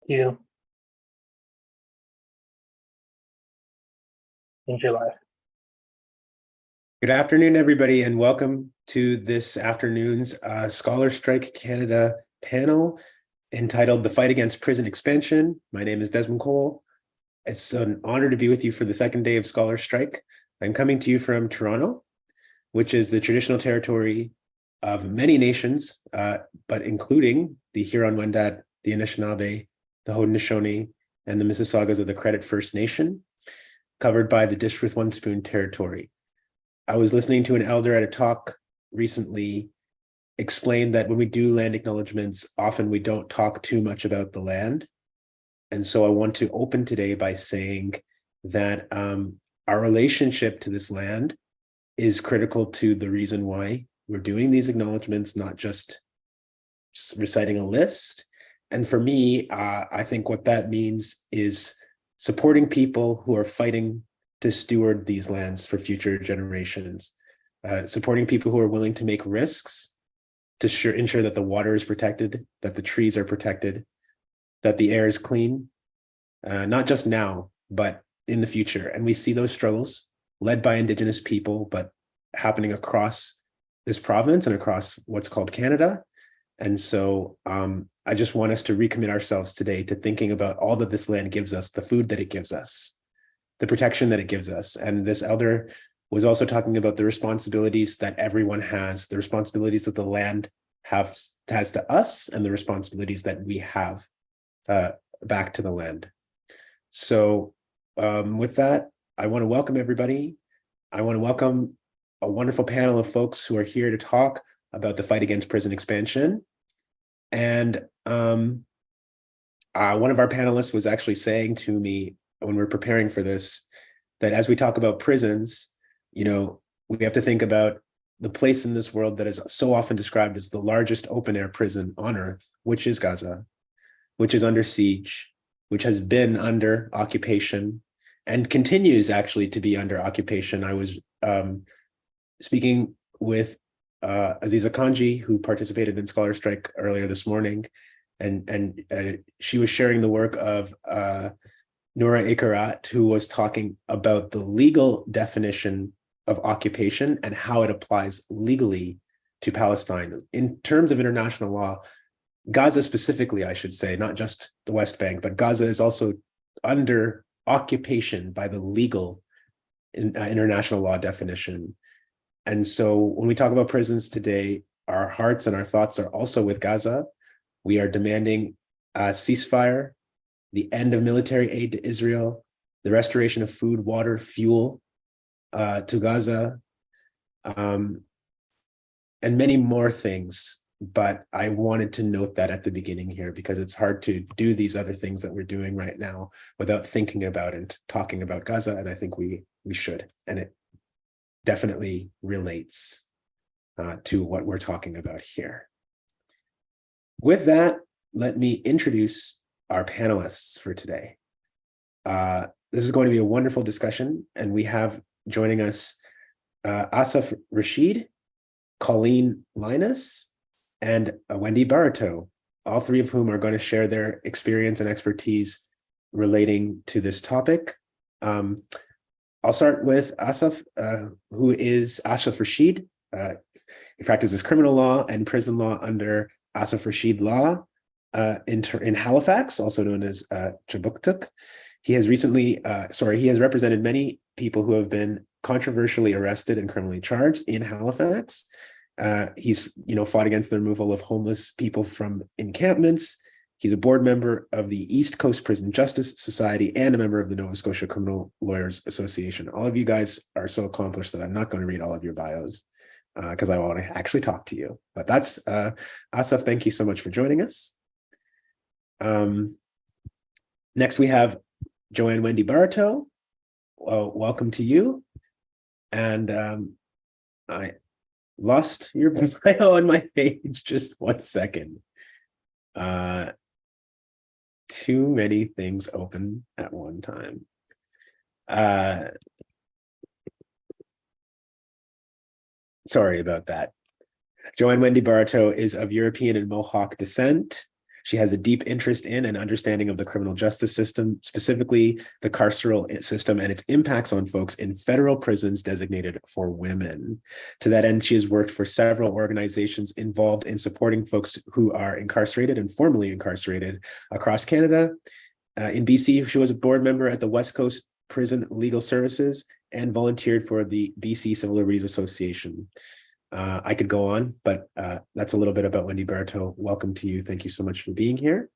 You in July. Good afternoon, everybody, and welcome to this afternoon's Scholar Strike Canada panel entitled The Fight Against Prison Expansion. My name is Desmond Cole. It's an honor to be with you for the second day of Scholar Strike. I'm coming to you from Toronto, which is the traditional territory of many nations, but including the Huron-Wendat, the Anishinaabe, the Haudenosaunee, and the Mississaugas of the Credit First Nation, covered by the Dish with One Spoon territory. I was listening to an elder at a talk recently explain that when we do land acknowledgements, often we don't talk too much about the land. And so I want to open today by saying that our relationship to this land is critical to the reason why we're doing these acknowledgements, not just reciting a list. And for me, I think what that means is supporting people who are fighting to steward these lands for future generations, supporting people who are willing to make risks to ensure that the water is protected, that the trees are protected, that the air is clean, not just now, but in the future. And we see those struggles led by Indigenous people, but happening across this province and across what's called Canada. And so I just want us to recommit ourselves today to thinking about all that this land gives us, the food that it gives us, the protection that it gives us. And this elder was also talking about the responsibilities that everyone has, the responsibilities that the land has to us, and the responsibilities that we have back to the land. So with that, I want to welcome everybody. I want to welcome a wonderful panel of folks who are here to talk about the fight against prison expansion. And one of our panelists was actually saying to me when we're preparing for this, that as we talk about prisons, we have to think about the place in this world that is so often described as the largest open air prison on earth, which is Gaza, which is under siege, which has been under occupation and continues actually to be under occupation. I was speaking with Aziza Kanji, who participated in Scholar Strike earlier this morning, and she was sharing the work of Noura Ikarat, who was talking about the legal definition of occupation and how it applies legally to Palestine. In terms of international law, Gaza specifically, I should say, not just the West Bank, but Gaza is also under occupation by the legal international law definition. And so when we talk about prisons today, our hearts and our thoughts are also with Gaza. We are demanding a ceasefire, the end of military aid to Israel, the restoration of food, water, fuel to Gaza, and many more things. But I wanted to note that at the beginning here, because it's hard to do these other things that we're doing right now without thinking about and talking about Gaza. And I think we should, and it definitely relates to what we're talking about here. With that, let me introduce our panelists for today. This is going to be a wonderful discussion, and we have joining us Asaf Rashid, Colleen Lynas, and Wendy Bariteau, all three of whom are going to share their experience and expertise relating to this topic. I'll start with Asaf, who is Asaf Rashid. He practices criminal law and prison law under Asaf Rashid Law in Halifax, also known as Chibuktuk. He has represented many people who have been controversially arrested and criminally charged in Halifax. He's fought against the removal of homeless people from encampments. He's a board member of the East Coast Prison Justice Society and a member of the Nova Scotia Criminal Lawyers Association. All of you guys are so accomplished that I'm not going to read all of your bios because I want to actually talk to you. But that's Asaf, thank you so much for joining us. Next, we have Johanne Wendy Bariteau. Well, welcome to you. And I lost your bio on my page. Just 1 second. Too many things open at one time. Sorry about that. Johanne Wendy Bariteau is of European and Mohawk descent. She has a deep interest in and understanding of the criminal justice system, specifically the carceral system and its impacts on folks in federal prisons designated for women. To that end, she has worked for several organizations involved in supporting folks who are incarcerated and formerly incarcerated across Canada. In BC, she was a board member at the West Coast Prison Legal Services and volunteered for the BC Civil Liberties Association. I could go on, but that's a little bit about Wendy Bariteau. Welcome to you. Thank you so much for being here.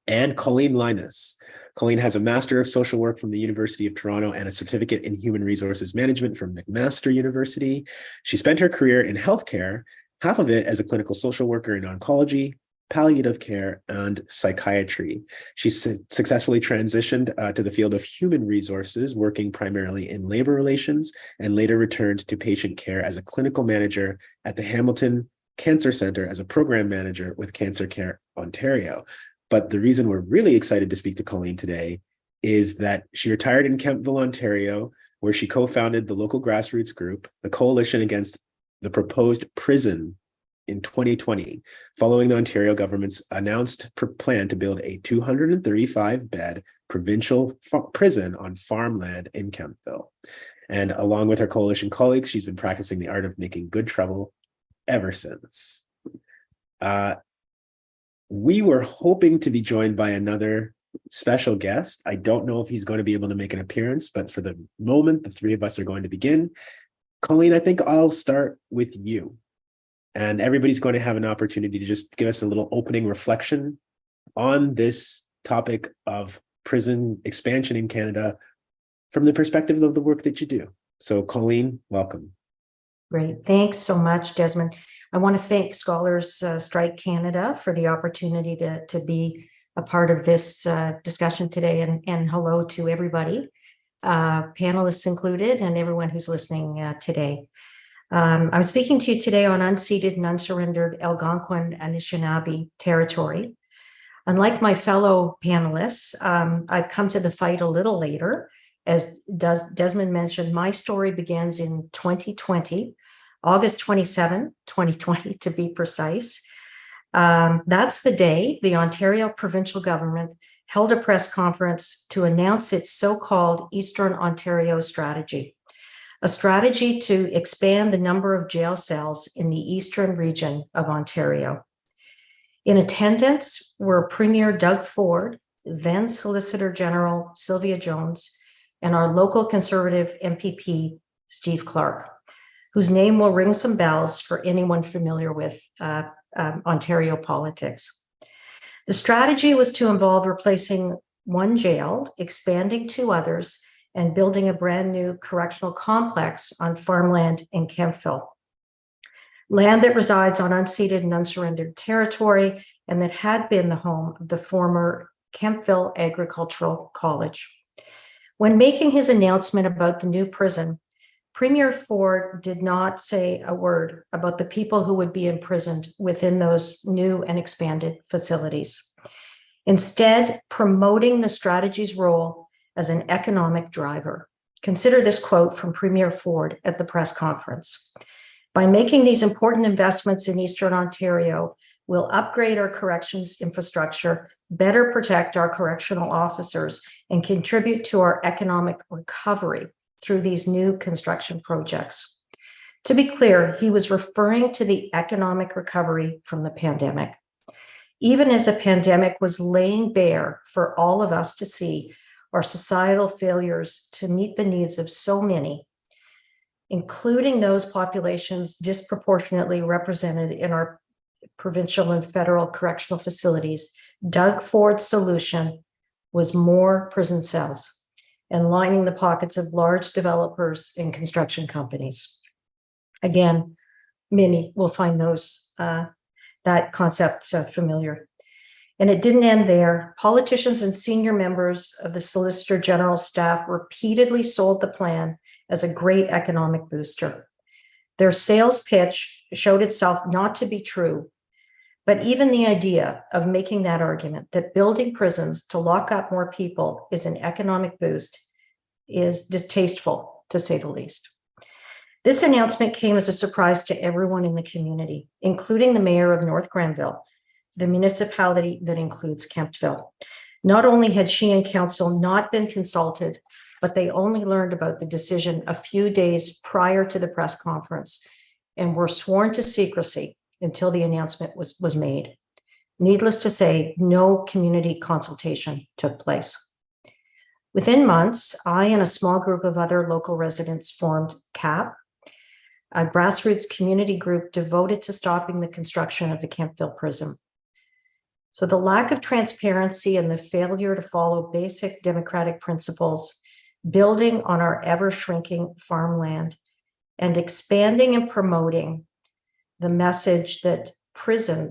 And Colleen Lynas. Colleen has a Master of Social Work from the University of Toronto and a Certificate in Human Resources Management from McMaster University. She spent her career in healthcare, half of it as a clinical social worker in oncology, palliative care, and psychiatry. She successfully transitioned to the field of human resources, working primarily in labor relations, and later returned to patient care as a clinical manager at the Hamilton Cancer Centre as a program manager with Cancer Care Ontario. But the reason we're really excited to speak to Colleen today is that she retired in Kemptville, Ontario, where she co-founded the local grassroots group, the Coalition Against the Proposed Prison, in 2020, following the Ontario government's announced plan to build a 235-bed provincial prison on farmland in Kemptville. And along with her coalition colleagues, she's been practicing the art of making good trouble ever since. We were hoping to be joined by another special guest. I don't know if he's going to be able to make an appearance, but for the moment, the three of us are going to begin. Colleen, I think I'll start with you. And everybody's going to have an opportunity to just give us a little opening reflection on this topic of prison expansion in Canada from the perspective of the work that you do. So Colleen, welcome. Great. Thanks so much, Desmond. I want to thank Scholars Strike Canada for the opportunity to be a part of this discussion today. And hello to everybody, panelists included, and everyone who's listening today. I'm speaking to you today on unceded and unsurrendered Algonquin Anishinaabe territory. Unlike my fellow panelists, I've come to the fight a little later. As Desmond mentioned, my story begins in 2020, August 27, 2020 to be precise. That's the day the Ontario provincial government held a press conference to announce its so-called Eastern Ontario strategy. A strategy to expand the number of jail cells in the eastern region of Ontario. In attendance were Premier Doug Ford, then Solicitor General Sylvia Jones, and our local Conservative MPP, Steve Clark, whose name will ring some bells for anyone familiar with Ontario politics. The strategy was to involve replacing one jail, expanding two others, and building a brand new correctional complex on farmland in Kemptville. Land that resides on unceded and unsurrendered territory and that had been the home of the former Kemptville Agricultural College. When making his announcement about the new prison, Premier Ford did not say a word about the people who would be imprisoned within those new and expanded facilities. Instead, promoting the strategy's role as an economic driver. Consider this quote from Premier Ford at the press conference. By making these important investments in Eastern Ontario, we'll upgrade our corrections infrastructure, better protect our correctional officers, and contribute to our economic recovery through these new construction projects. To be clear, he was referring to the economic recovery from the pandemic. Even as a pandemic was laying bare for all of us to see our societal failures to meet the needs of so many, including those populations disproportionately represented in our provincial and federal correctional facilities, Doug Ford's solution was more prison cells and lining the pockets of large developers and construction companies. Again, many will find that concept familiar. And it didn't end there. Politicians and senior members of the Solicitor General's staff repeatedly sold the plan as a great economic booster. Their sales pitch showed itself not to be true, but even the idea of making that argument that building prisons to lock up more people is an economic boost is distasteful, to say the least. This announcement came as a surprise to everyone in the community, including the mayor of North Grenville, the municipality that includes Kemptville. Not only had she and council not been consulted, but they only learned about the decision a few days prior to the press conference and were sworn to secrecy until the announcement was made. Needless to say, no community consultation took place. Within months, I and a small group of other local residents formed CAP, a grassroots community group devoted to stopping the construction of the Kemptville prison. So the lack of transparency and the failure to follow basic democratic principles, building on our ever-shrinking farmland, and expanding and promoting the message that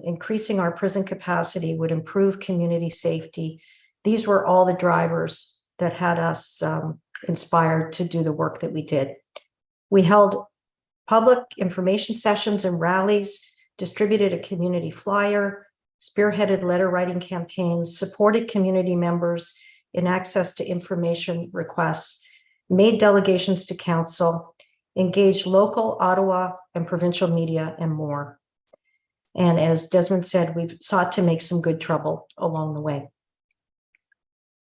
increasing our prison capacity would improve community safety. These were all the drivers that had us inspired to do the work that we did. We held public information sessions and rallies, distributed a community flyer, spearheaded letter writing campaigns, supported community members in access to information requests, made delegations to council, engaged local, Ottawa, and provincial media, and more. And as Desmond said, we've sought to make some good trouble along the way.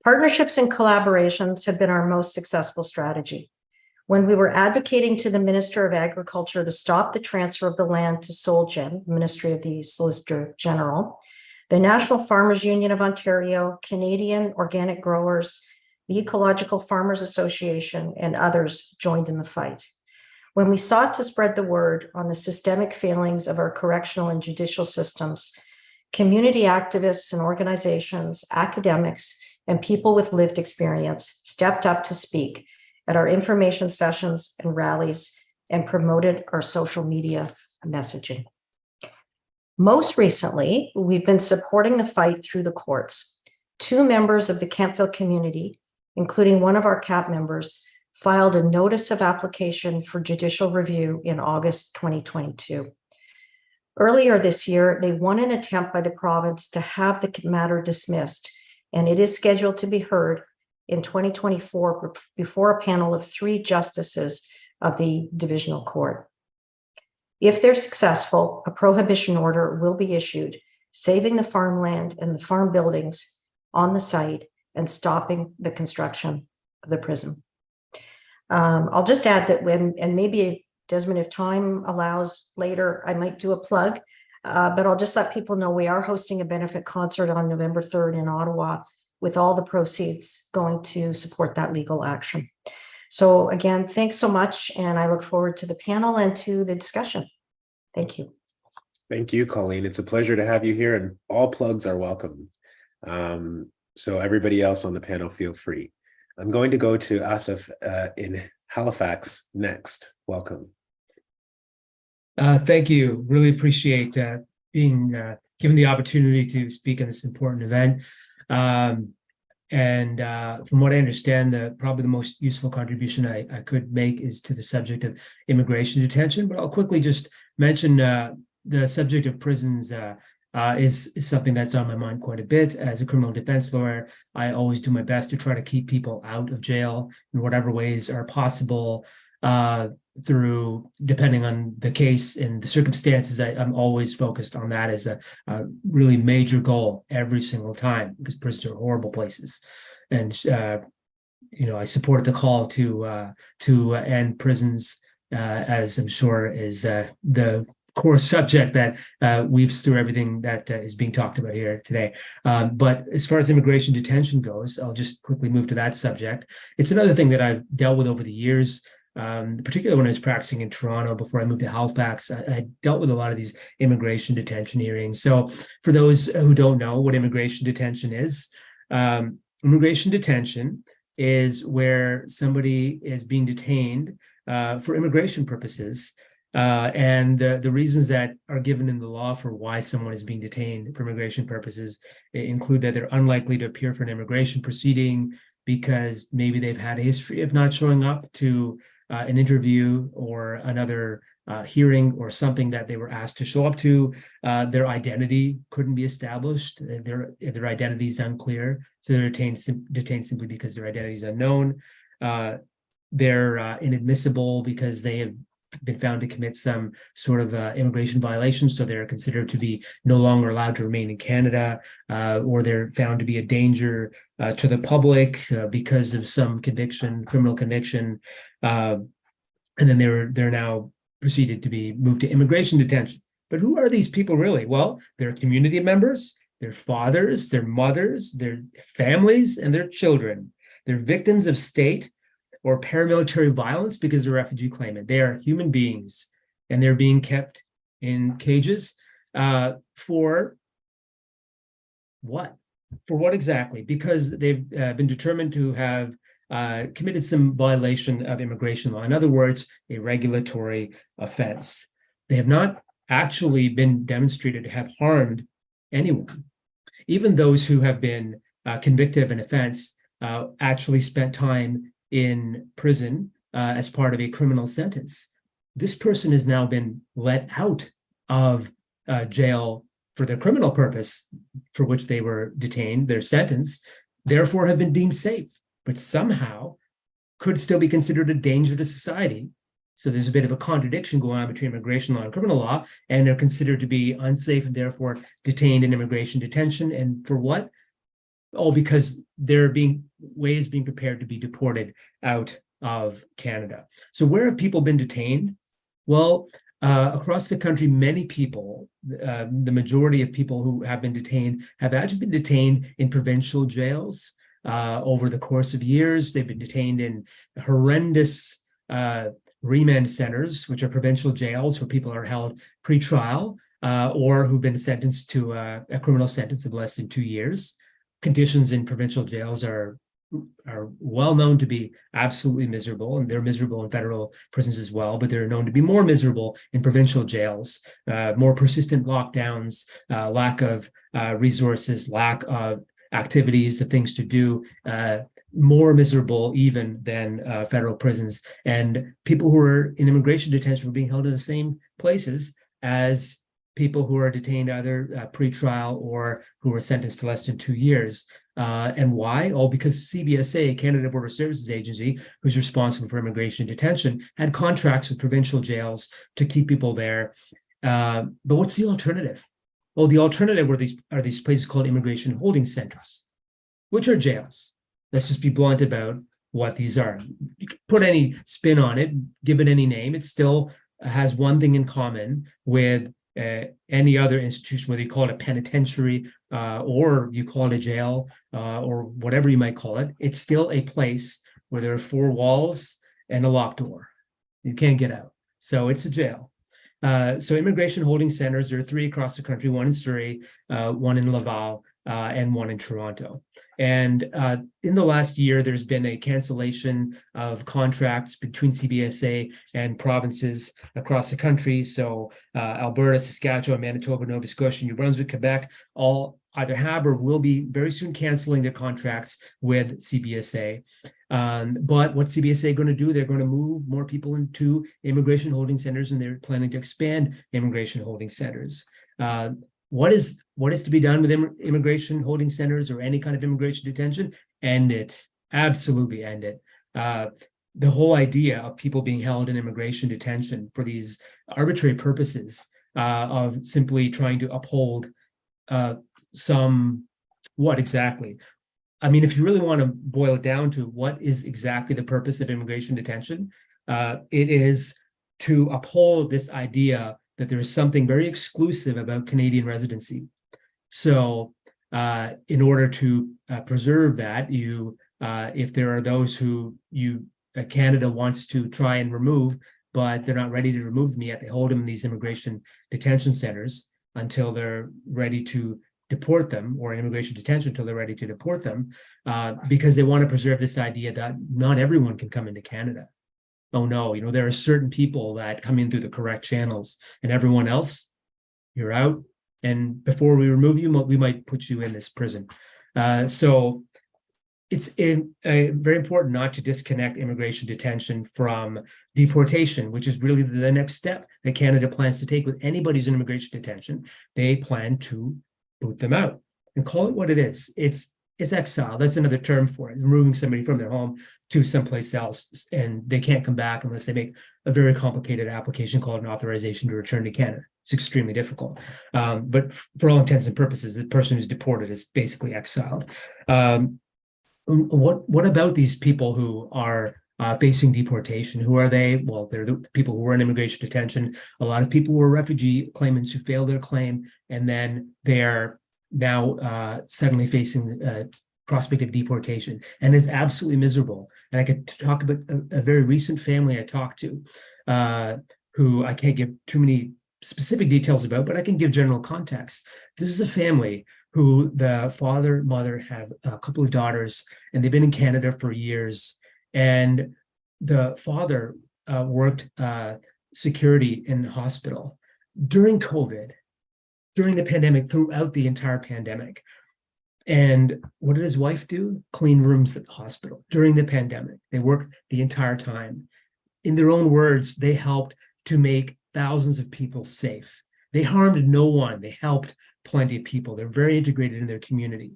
Partnerships and collaborations have been our most successful strategy. When we were advocating to the Minister of Agriculture to stop the transfer of the land to Solgen, Ministry of the Solicitor General, the National Farmers Union of Ontario, Canadian Organic Growers, the Ecological Farmers Association, and others joined in the fight. When we sought to spread the word on the systemic failings of our correctional and judicial systems, community activists and organizations, academics, and people with lived experience stepped up to speak at our information sessions and rallies and promoted our social media messaging. Most recently, we've been supporting the fight through the courts. 2 members of the Kemptville community, including one of our CAP members, filed a notice of application for judicial review in August 2022. Earlier this year, they won an attempt by the province to have the matter dismissed, and it is scheduled to be heard in 2024 before a panel of 3 justices of the Divisional Court. If they're successful, a prohibition order will be issued, saving the farmland and the farm buildings on the site and stopping the construction of the prison. I'll just add that and maybe Desmond, if time allows later, I might do a plug, but I'll just let people know we are hosting a benefit concert on November 3rd in Ottawa with all the proceeds going to support that legal action. So again, thanks so much. And I look forward to the panel and to the discussion. Thank you. Thank you, Colleen. It's a pleasure to have you here, and all plugs are welcome. So everybody else on the panel, feel free. I'm going to go to Asif in Halifax next. Welcome. Thank you. Really appreciate being given the opportunity to speak on this important event. And from what I understand, probably the most useful contribution I could make is to the subject of immigration detention. But I'll quickly just mention the subject of prisons is something that's on my mind quite a bit. As a criminal defense lawyer, I always do my best to try to keep people out of jail in whatever ways are possible through, depending on the case and the circumstances. I'm always focused on that as a really major goal every single time, because prisons are horrible places. And, I support the call to end prisons, as I'm sure is the core subject that weaves through everything that is being talked about here today. But as far as immigration detention goes, I'll just quickly move to that subject. It's another thing that I've dealt with over the years, particularly when I was practicing in Toronto before I moved to Halifax. I dealt with a lot of these immigration detention hearings. So for those who don't know what immigration detention is, immigration detention is where somebody is being detained for immigration purposes. And the reasons that are given in the law for why someone is being detained for immigration purposes include that they're unlikely to appear for an immigration proceeding because maybe they've had a history of not showing up to an interview or another hearing or something that they were asked to show up to. Their identity couldn't be established. Their identity is unclear. So they're detained simply because their identity is unknown. They're inadmissible because they have been found to commit some sort of immigration violation, so they're considered to be no longer allowed to remain in Canada, or they're found to be a danger to the public because of some criminal conviction, and then they're now proceeded to be moved to immigration detention. But who are these people really? Well, they're community members, their fathers, their mothers, their families, and their children. They're victims of state or paramilitary violence because they're refugee claimant. They are human beings, and they're being kept in cages for what? For what exactly? Because they've been determined to have committed some violation of immigration law. In other words, a regulatory offense. They have not actually been demonstrated to have harmed anyone. Even those who have been convicted of an offense actually spent time in prison as part of a criminal sentence. This person has now been let out of jail for the criminal purpose for which they were detained, their sentence, therefore have been deemed safe, but somehow could still be considered a danger to society. So there's a bit of a contradiction going on between immigration law and criminal law, and they're considered to be unsafe and therefore detained in immigration detention. And for what? Oh, because they're being prepared to be deported out of Canada. So where have people been detained? Well, across the country, many people, the majority of people who have been detained have actually been detained in provincial jails over the course of years. They've been detained in horrendous remand centers, which are provincial jails where people are held pre-trial or who've been sentenced to a criminal sentence of less than 2 years. Conditions in provincial jails are well known to be absolutely miserable, and they're miserable in federal prisons as well, but they're known to be more miserable in provincial jails, more persistent lockdowns, lack of resources, lack of activities, the things to do, more miserable even than federal prisons. And people who are in immigration detention were being held in the same places as people who are detained either pre-trial or who were sentenced to less than 2 years. And why? Oh, because CBSA, Canada Border Services Agency, who's responsible for immigration detention, had contracts with provincial jails to keep people there. But what's the alternative? Well, the alternative are these places called immigration holding centers, which are jails. Let's just be blunt about what these are. You can put any spin on it, give it any name. It still has one thing in common with any other institution, whether you call it a penitentiary or you call it a jail or whatever you might call it. It's still a place where there are 4 walls and a locked door. You can't get out. So it's a jail. So immigration holding centers, there are 3 across the country, 1 in Surrey, 1 in Laval, and 1 in Toronto. And in the last year, there's been a cancellation of contracts between CBSA and provinces across the country. So Alberta, Saskatchewan, Manitoba, Nova Scotia, New Brunswick, Quebec, all either have or will be very soon canceling their contracts with CBSA. But what's CBSA going to do? They're going to move more people into immigration holding centers, and they're planning to expand immigration holding centers. What is to be done with immigration holding centers or any kind of immigration detention? End it. Absolutely end it. The whole idea of people being held in immigration detention for these arbitrary purposes of simply trying to uphold what exactly? I mean, if you really want to boil it down to what is exactly the purpose of immigration detention, it is to uphold this idea that there is something very exclusive about Canadian residency. So in order to preserve that, if there are those who Canada wants to try and remove, but they're not ready to remove them yet, they hold them in these immigration detention centers until they're ready to deport them, or in immigration detention until they're ready to deport them, because they want to preserve this idea that not everyone can come into Canada. Oh no, there are certain people that come in through the correct channels, and everyone else, you're out. And before we remove you, we might put you in this prison. So it's very important not to disconnect immigration detention from deportation, which is really the next step that Canada plans to take with anybody who's in immigration detention. They plan to boot them out and call it what it is. It's it's exile. That's another term for it, removing somebody from their home to someplace else, and they can't come back unless they make a very complicated application called an authorization to return to Canada. It's extremely difficult. But for all intents and purposes, the person who's deported is basically exiled. What about these people who are facing deportation? Who are they? Well, they're the people who were in immigration detention. A lot of people who are refugee claimants who failed their claim, and then they are now suddenly facing prospect of deportation, and is absolutely miserable. And I could talk about a very recent family I talked to, who I can't give too many specific details about, but I can give general context. This is a family who the father, mother have a couple of daughters, and they've been in Canada for years. And the father worked security in the hospital during COVID, during the pandemic, throughout the entire pandemic. And what did his wife do? Clean rooms at the hospital during the pandemic. They worked the entire time. In their own words, they helped to make thousands of people safe. They harmed no one. They helped plenty of people. They're very integrated in their community.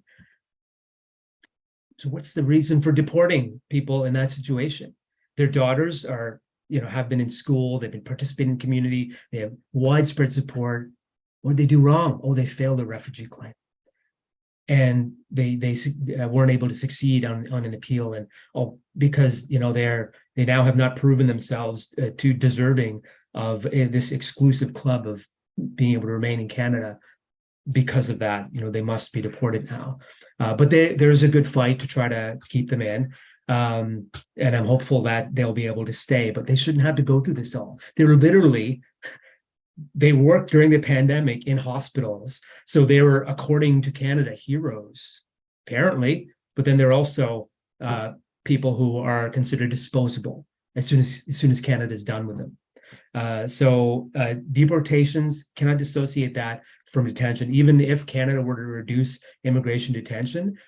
So what's the reason for deporting people in that situation? Their daughters are, have been in school. They've been participating in community. They have widespread support. What did they do wrong? Oh, they failed the refugee claim. And they weren't able to succeed on an appeal, and because they now have not proven themselves to deserving of this exclusive club of being able to remain in Canada. Because of that, they must be deported now. But there's a good fight to try to keep them in, and I'm hopeful that they'll be able to stay. But they shouldn't have to go through this all. They worked during the pandemic in hospitals. So they were, according to Canada, heroes, apparently, but then they're also people who are considered disposable as soon as Canada is done with them. So deportations cannot dissociate that from detention. Even if Canada were to reduce immigration detention,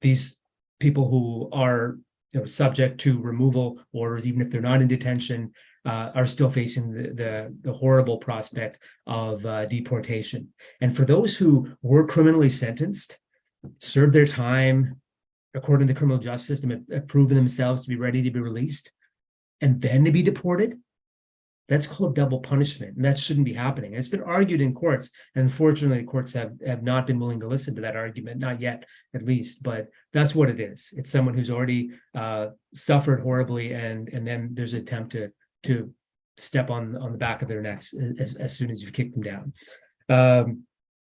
these people who are subject to removal orders, even if they're not in detention, are still facing the horrible prospect of deportation. And for those who were criminally sentenced, served their time according to the criminal justice system, have proven themselves to be ready to be released, and then to be deported, that's called double punishment, and that shouldn't be happening. And it's been argued in courts, and unfortunately, courts have not been willing to listen to that argument, not yet, at least. But that's what it is. It's someone who's already suffered horribly, and then there's an attempt to step on the back of their necks as soon as you've kicked them down.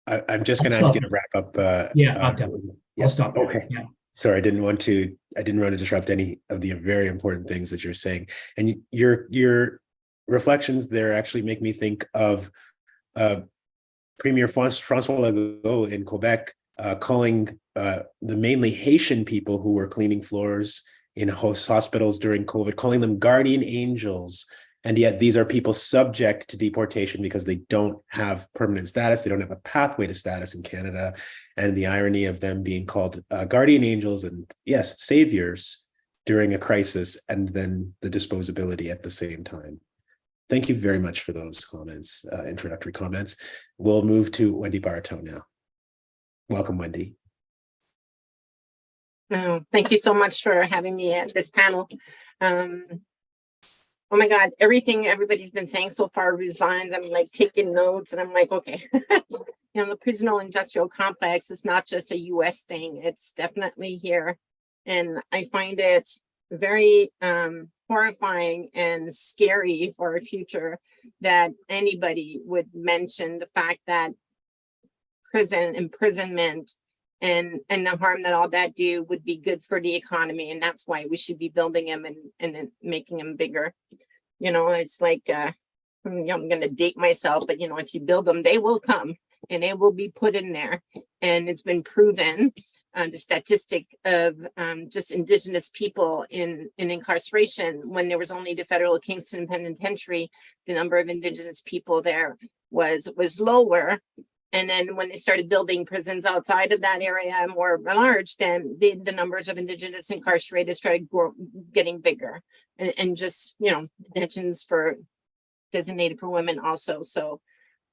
I'm just going to ask you to wrap up. I'm done. I'll stop. Okay. Yeah. Sorry, I didn't want to disrupt any of the very important things that you're saying. And your reflections there actually make me think of Premier François Legault in Quebec calling the mainly Haitian people who were cleaning floors in hospitals during COVID, calling them guardian angels. And yet these are people subject to deportation because they don't have permanent status. They don't have a pathway to status in Canada. And the irony of them being called guardian angels and, yes, saviors during a crisis, and then the disposability at the same time. Thank you very much for those comments, introductory comments. We'll move to Wendy Bariteau now. Welcome, Wendy. Thank you so much for having me at this panel. Oh my God, everything everybody's been saying so far resigns. I'm like taking notes, and I'm like, okay. The prisoner industrial complex is not just a US thing. It's definitely here. And I find it very horrifying and scary for our future that anybody would mention the fact that imprisonment and the harm that all that do would be good for the economy. And that's why we should be building them and making them bigger. It's like, I'm going to date myself, but if you build them, they will come and they will be put in there. And it's been proven, the statistic of just Indigenous people in incarceration, when there was only the federal Kingston Penitentiary, the number of Indigenous people there was lower. And then when they started building prisons outside of that area more large, then the numbers of Indigenous incarcerated started getting bigger, and just, detentions designated for women also. So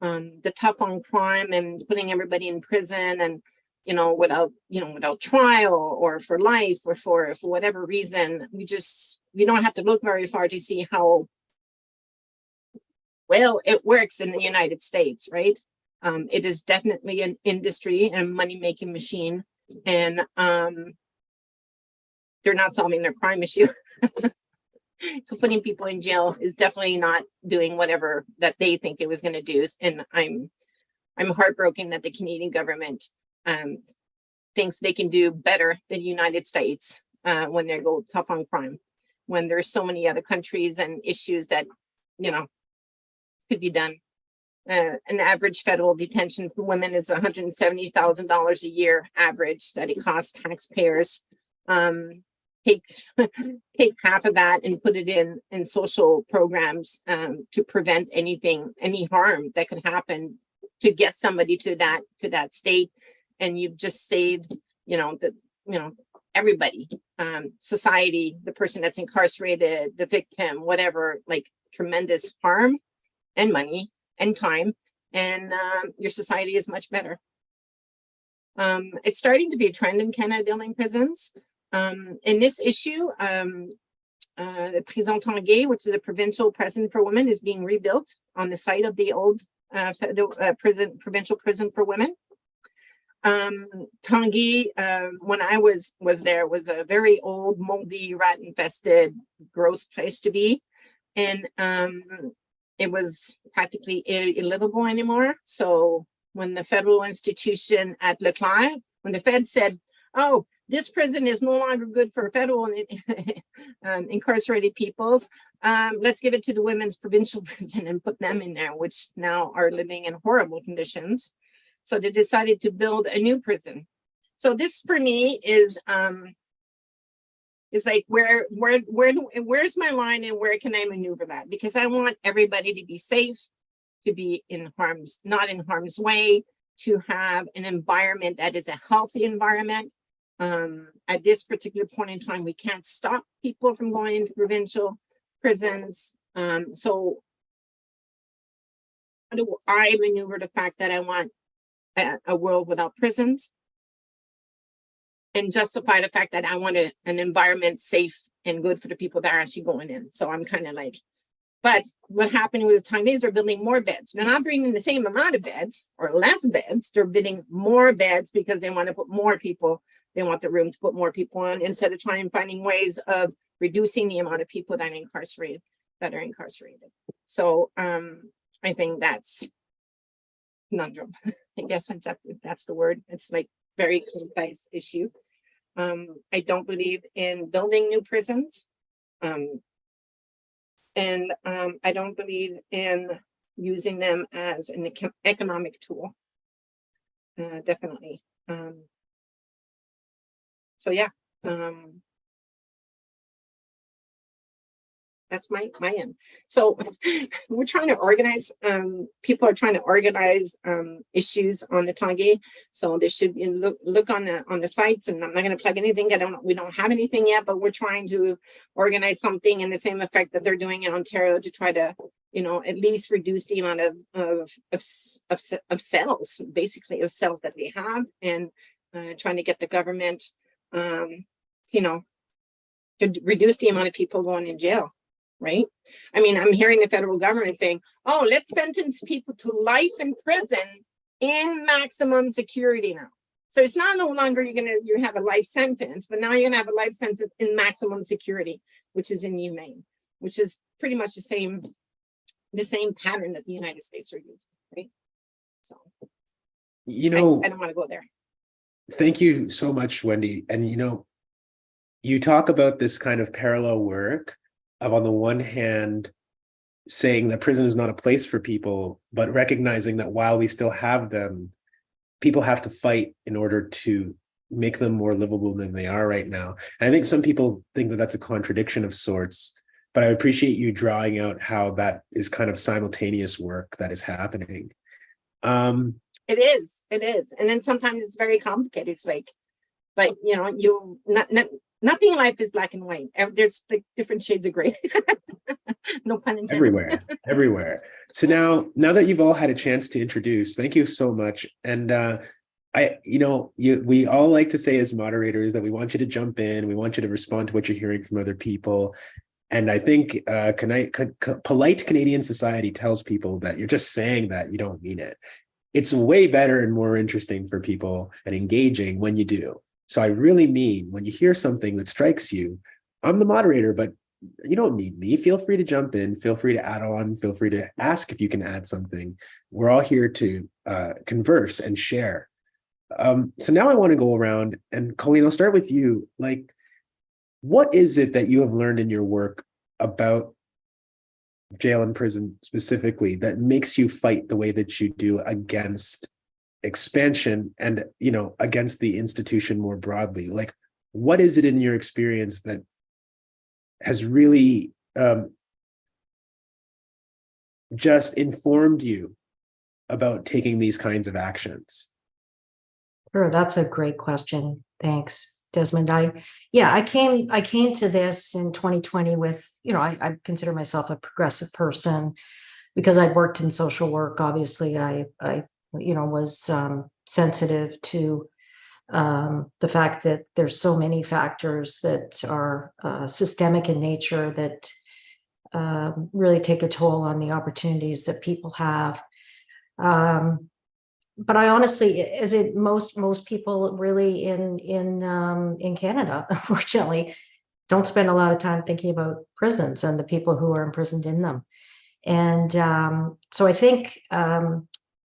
the tough on crime and putting everybody in prison and without trial or for life or for whatever reason. We don't have to look very far to see how well it works in the United States, right? It is definitely an industry and money-making machine, and they're not solving their crime issue. So putting people in jail is definitely not doing whatever that they think it was going to do. And I'm heartbroken that the Canadian government thinks they can do better than the United States when they go tough on crime, when there's so many other countries and issues that, could be done. An average federal detention for women is $170,000 a year average that it costs taxpayers. Take half of that and put it in social programs to prevent any harm that could happen to get somebody to that state, and you've just saved everybody, society, the person that's incarcerated, the victim, whatever, like tremendous harm and money and time, and your society is much better. It's starting to be a trend in Canada building prisons. In this issue, the Prison Tanguay, which is a provincial prison for women, is being rebuilt on the site of the old provincial prison for women. Tanguay, when I was there, was a very old, moldy, rat-infested, gross place to be, and it was practically illivable anymore. So when the federal institution at Leclerc, when the Fed said, "Oh, this prison is no longer good for federal incarcerated peoples. Let's give it to the women's provincial prison and put them in there," which now are living in horrible conditions. So they decided to build a new prison. So this for me is like where's my line and where can I maneuver that? Because I want everybody to be safe, to be not in harm's way, to have an environment that is a healthy environment. At this particular point in time, we can't stop people from going into provincial prisons. So how do I maneuver the fact that I want a world without prisons and justify the fact that I want an environment safe and good for the people that are actually going in? So I'm kind of like, but what happened with the Chinese, they're building more beds. They're not bringing the same amount of beds or less beds. They're building more beds because they want to put more people. They want the room to put more people on instead of trying finding ways of reducing the amount of people that are incarcerated. So I think that's conundrum. I guess that's the word. It's like very concise issue. I don't believe in building new prisons. And I don't believe in using them as an economic tool. Definitely. So yeah, that's my end. So we're trying to organize, people are trying to organize issues on the Tanguay. So there should be look on the sites, and I'm not going to plug anything. We don't have anything yet, but we're trying to organize something in the same effect that they're doing in Ontario to try to, at least reduce the amount of cells, basically of cells that they have, and trying to get the government, to reduce the amount of people going in jail. Right? I mean, I'm hearing the federal government saying, "Oh, let's sentence people to life in prison in maximum security now." So it's not no longer you have a life sentence, but now you're gonna have a life sentence in maximum security, which is inhumane, which is pretty much the same pattern that the United States are using, right? So I don't want to go there. Thank you so much, Wendy. And you talk about this kind of parallel work of, on the one hand, saying that prison is not a place for people, but recognizing that while we still have them, people have to fight in order to make them more livable than they are right now. And I think some people think that that's a contradiction of sorts, but I appreciate you drawing out how that is kind of simultaneous work that is happening. It is. And then sometimes it's very complicated. It's like, but nothing in life is black and white. There's like different shades of gray. No pun intended. Everywhere. So now that you've all had a chance to introduce, thank you so much. And we all like to say as moderators that we want you to jump in, we want you to respond to what you're hearing from other people. And I think polite Canadian society tells people that you're just saying that, you don't mean it. It's way better and more interesting for people and engaging when you do. So I really mean, when you hear something that strikes you, I'm the moderator, but you don't need me. Feel free to jump in, feel free to add on, feel free to ask if you can add something. We're all here to converse and share. So now I want to go around, and Colleen, I'll start with you. Like, what is it that you have learned in your work about jail and prison specifically that makes you fight the way that you do against expansion and, against the institution more broadly? Like, what is it in your experience that has really just informed you about taking these kinds of actions? Sure, that's a great question. Thanks, Desmond. I came to this in 2020 with, I consider myself a progressive person because I'd worked in social work. Obviously, I was sensitive to the fact that there's so many factors that are systemic in nature that really take a toll on the opportunities that people have. But I honestly, as it most people really in Canada, unfortunately, don't spend a lot of time thinking about prisons and the people who are imprisoned in them. And so I think I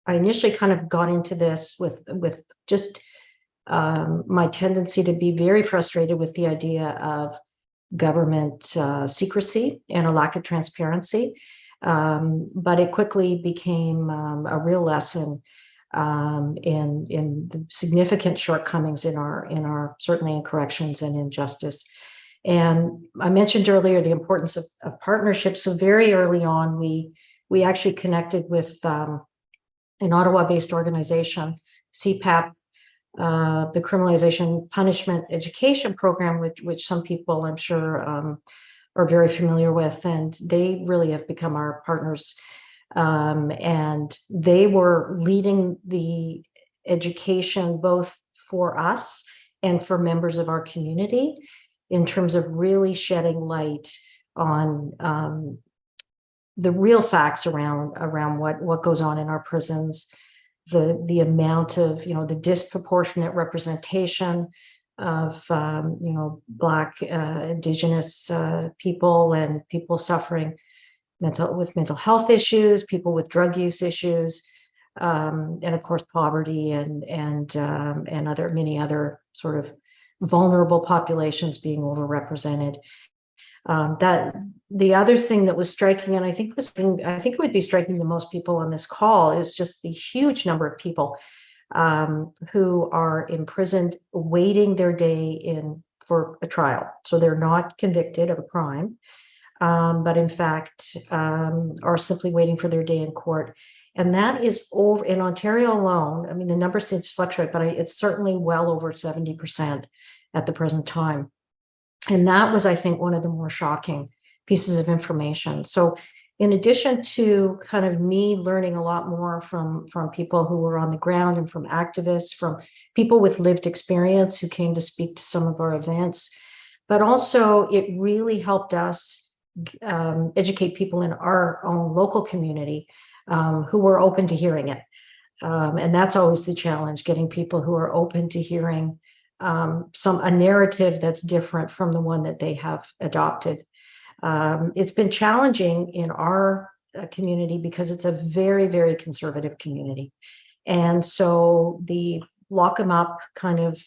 initially kind of got into this with just my tendency to be very frustrated with the idea of government secrecy and a lack of transparency. But it quickly became a real lesson in the significant shortcomings in our certainly in corrections and in justice. And I mentioned earlier the importance of partnerships. So very early on, we actually connected with an Ottawa-based organization, CPAP, the Criminalization Punishment Education Program, which some people I'm sure are very familiar with, and they really have become our partners. And they were leading the education both for us and for members of our community in terms of really shedding light on the real facts around what goes on in our prisons, the amount of, the disproportionate representation of, Black, Indigenous people and people suffering with mental health issues, people with drug use issues, and of course poverty and many other sort of vulnerable populations being overrepresented. That the other thing that was striking, and I think it would be striking to most people on this call, is just the huge number of people who are imprisoned, waiting their day for a trial. So they're not convicted of a crime, but in fact are simply waiting for their day in court. And that is over in Ontario alone. I mean, the number seems to fluctuate, but it's certainly well over 70% at the present time. And that was, I think, one of the more shocking pieces of information. So in addition to kind of me learning a lot more from people who were on the ground and from activists, from people with lived experience who came to speak to some of our events, but also it really helped us educate people in our own local community who were open to hearing it. And that's always the challenge, getting people who are open to hearing a narrative that's different from the one that they have adopted. It's been challenging in our community because it's a very, very conservative community. And so the lock 'em up kind of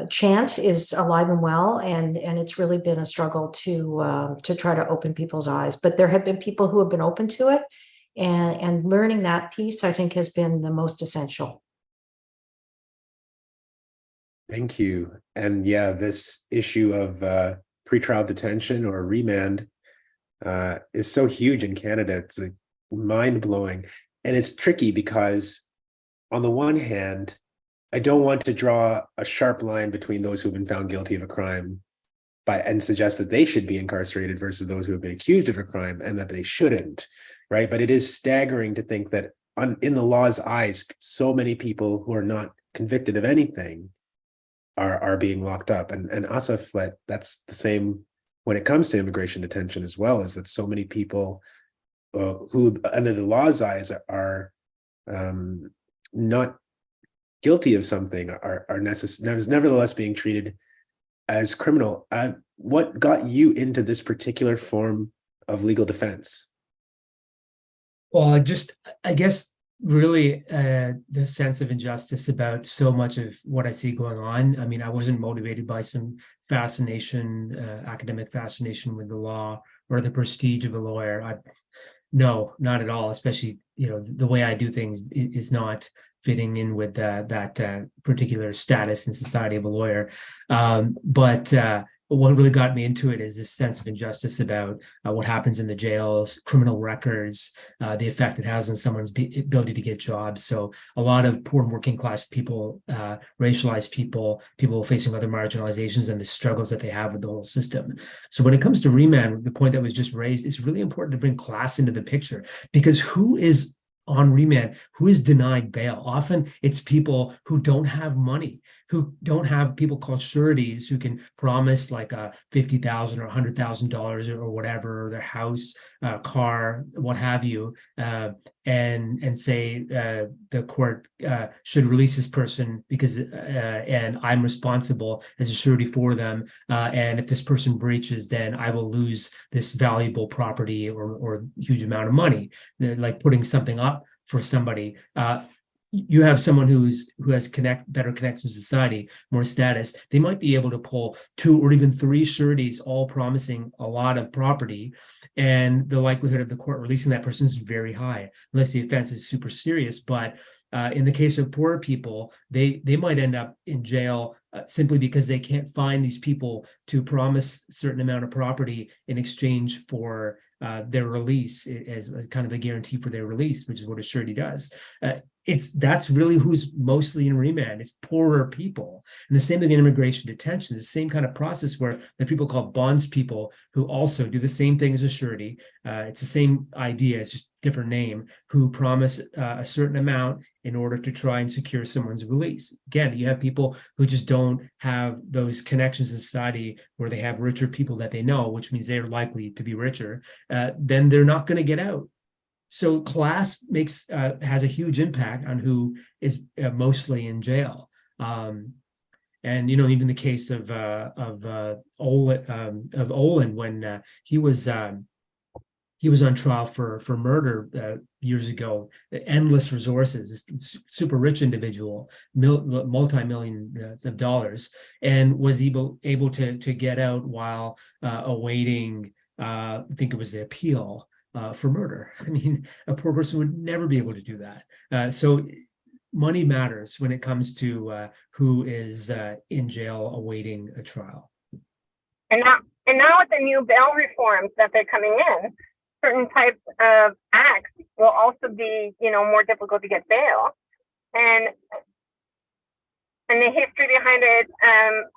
chant is alive and well, and it's really been a struggle to try to open people's eyes. But there have been people who have been open to it, and learning that piece, I think, has been the most essential. Thank you. And yeah, this issue of pretrial detention or remand is so huge in Canada. It's like mind-blowing. And it's tricky because on the one hand, I don't want to draw a sharp line between those who've been found guilty of a crime and suggest that they should be incarcerated versus those who have been accused of a crime and that they shouldn't, right? But it is staggering to think that in the law's eyes, so many people who are not convicted of anything are being locked up. And Asaf, that's the same when it comes to immigration detention as well, is that so many people who under the law's eyes are not guilty of something are nevertheless being treated as criminal. What got you into this particular form of legal defense? Well, I guess really the sense of injustice about so much of what I see going on. I mean, I wasn't motivated by some fascination, academic fascination with the law or the prestige of a lawyer. No, not at all. Especially, the way I do things is not fitting in with that particular status in society of a lawyer. But what really got me into it is this sense of injustice about what happens in the jails, criminal records, the effect it has on someone's ability to get jobs. So a lot of poor and working class people, racialized people facing other marginalizations, and the struggles that they have with the whole system. So when it comes to remand, the point that was just raised, it's really important to bring class into the picture, because who is on remand, who is denied bail? Often it's people who don't have money, who don't have people called sureties who can promise like $50,000 or $100,000 or whatever, or their house, car, what have you, and say the court should release this person because and I'm responsible as a surety for them, and if this person breaches, then I will lose this valuable property or huge amount of money. They're like putting something up for somebody. You have someone who has better connections to society, more status. They might be able to pull 2 or even 3 sureties, all promising a lot of property, and the likelihood of the court releasing that person is very high, unless the offense is super serious. But in the case of poor people, they might end up in jail simply because they can't find these people to promise a certain amount of property in exchange for their release, as kind of a guarantee for their release, which is what a surety does. That's really who's mostly in remand. It's poorer people. And the same thing in immigration detention, the same kind of process where the people called bonds people who also do the same thing as a surety. It's the same idea, it's just different name, who promise a certain amount in order to try and secure someone's release. Again, you have people who just don't have those connections in society where they have richer people that they know, which means they're likely to be richer. Then they're not going to get out. So class has a huge impact on who is mostly in jail. And even the case of Olin when he was on trial for murder years ago, endless resources, this super rich individual, multi-millions of dollars, and was able to get out while awaiting, I think it was the appeal for murder. I mean, a poor person would never be able to do that. So money matters when it comes to who is in jail awaiting a trial. And now with the new bail reforms that they're coming in, certain types of acts will also be, more difficult to get bail, and the history behind it